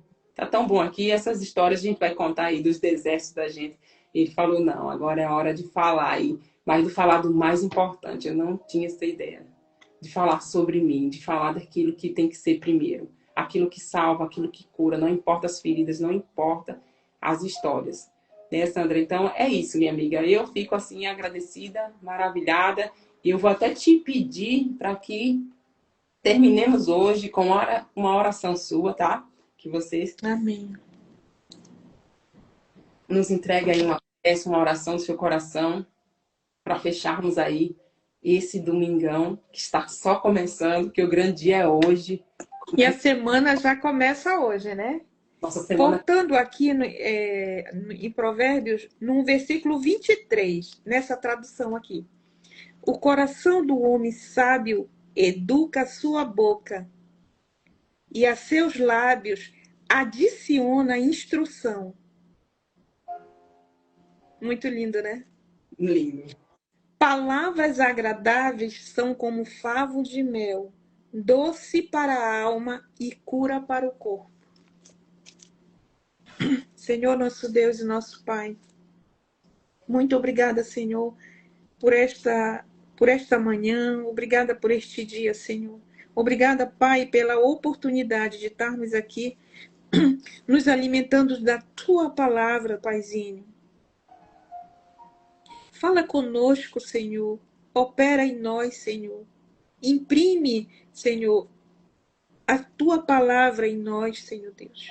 essas histórias a gente vai contar aí dos desertos da gente. E ele falou, não, agora é a hora de falar aí, mas de falar do mais importante, eu não tinha essa ideia de falar sobre mim, de falar daquilo que tem que ser primeiro, aquilo que salva, aquilo que cura, não importa as feridas, não importa as histórias. Né, Sandra? Então é isso, minha amiga. Eu fico assim agradecida, maravilhada, e eu vou até te pedir para que terminemos hoje com uma oração sua, tá? Que você Amém. nos entregue aí uma oração do seu coração para fecharmos aí esse domingão que está só começando, que o grande dia é hoje. E a semana já começa hoje, né? Nossa semana. Voltando aqui em Provérbios, no versículo 23, nessa tradução aqui. O coração do homem sábio educa a sua boca, e a seus lábios adiciona instrução. Muito lindo, né? Lindo. Palavras agradáveis são como favos de mel, doce para a alma e cura para o corpo. Senhor, nosso Deus e nosso Pai, muito obrigada, Senhor, por esta manhã, obrigada por este dia, Senhor. Obrigada, Pai, pela oportunidade de estarmos aqui nos alimentando da Tua palavra, Paizinho. Fala conosco, Senhor. Opera em nós, Senhor. Imprime, Senhor, a Tua palavra em nós, Senhor Deus.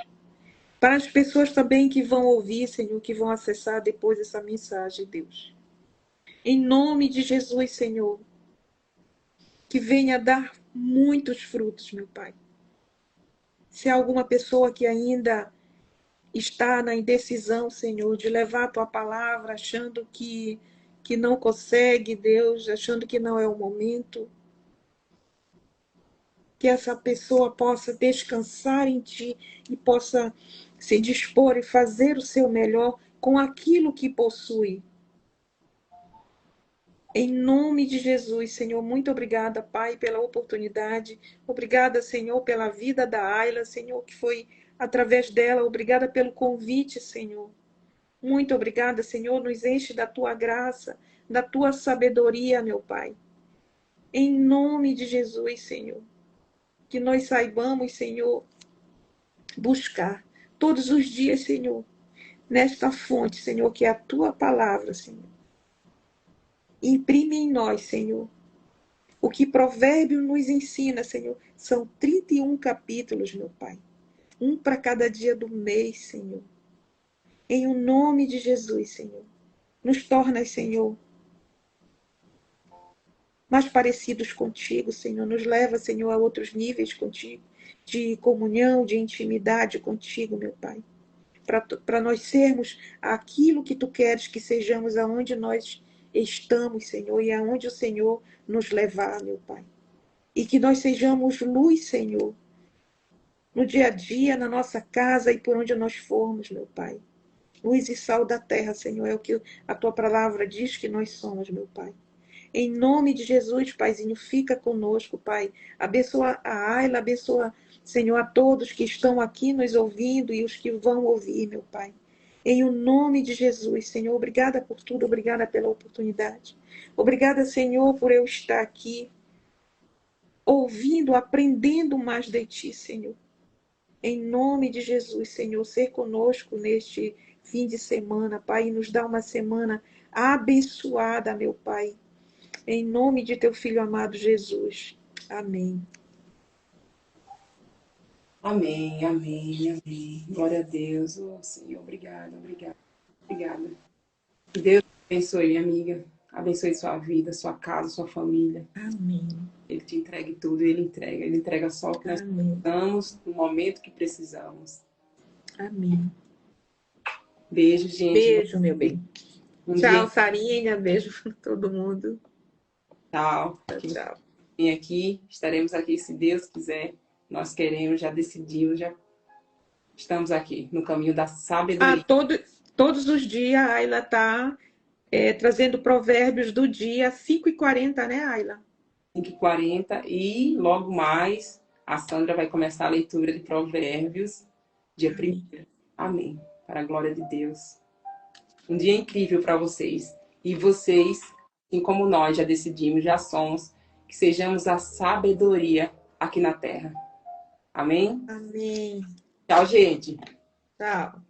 Para as pessoas também que vão ouvir, Senhor, que vão acessar depois essa mensagem, Deus. Em nome de Jesus, Senhor, que venha dar muitos frutos, meu Pai. Se há alguma pessoa que ainda está na indecisão, Senhor, de levar a Tua palavra, achando que que não consegue, Deus, achando que não é o momento, que essa pessoa possa descansar em Ti e possa se dispor e fazer o seu melhor com aquilo que possui. Em nome de Jesus, Senhor, muito obrigada, Pai, pela oportunidade. Obrigada, Senhor, pela vida da Ayla, Senhor, que foi através dela. Obrigada pelo convite, Senhor. Muito obrigada, Senhor. Nos enche da tua graça, da tua sabedoria, meu Pai. Em nome de Jesus, Senhor. Que nós saibamos, Senhor, buscar todos os dias, Senhor, nesta fonte, Senhor, que é a tua palavra, Senhor. Imprime em nós, Senhor. O que Provérbio nos ensina, Senhor, são 31 capítulos, meu Pai. Um para cada dia do mês, Senhor. Em o nome de Jesus, Senhor. Nos torna, Senhor, mais parecidos contigo, Senhor. Nos leva, Senhor, a outros níveis contigo, de comunhão, de intimidade contigo, meu Pai. Para nós sermos aquilo que tu queres que sejamos aonde nós estamos, Senhor, e aonde o Senhor nos levar, meu Pai. E que nós sejamos luz, Senhor, no dia a dia, na nossa casa e por onde nós formos, meu Pai. Luz e sal da terra, Senhor, é o que a tua palavra diz que nós somos, meu Pai. Em nome de Jesus, Paizinho, fica conosco, Pai. Abençoa a Ayla, abençoa, Senhor, a todos que estão aqui nos ouvindo e os que vão ouvir, meu Pai. Em o nome de Jesus, Senhor, obrigada por tudo, obrigada pela oportunidade. Obrigada, Senhor, por eu estar aqui, ouvindo, aprendendo mais de Ti, Senhor. Em nome de Jesus, Senhor, ser conosco neste fim de semana, Pai, e nos dá uma semana abençoada, meu Pai. Em nome de Teu Filho amado Jesus. Amém. Amém, amém, amém. Glória a Deus. Oh, Senhor, obrigada, obrigada, obrigada. Que Deus abençoe, minha amiga. Abençoe sua vida, sua casa, sua família. Amém. Ele te entregue tudo, Ele entrega. Ele entrega só o que nós Amém. precisamos, no momento que precisamos. Amém. Beijo, gente. Beijo, meu bem. Um Tchau, dia... Sarinha. Beijo para todo mundo. Tchau. Tchau, tchau. Vem aqui, estaremos aqui se Deus quiser. Nós queremos, já decidimos, já estamos aqui no caminho da sabedoria. Todos os dias a Ayla está trazendo provérbios do dia, 5h40, né, Ayla? 5h40 e logo mais a Sandra vai começar a leitura de Provérbios, dia 1º. Amém. Para a glória de Deus. Um dia incrível para vocês. E vocês, assim como nós já decidimos, já somos, que sejamos a sabedoria aqui na Terra. Amém? Amém. Tchau, gente. Tchau.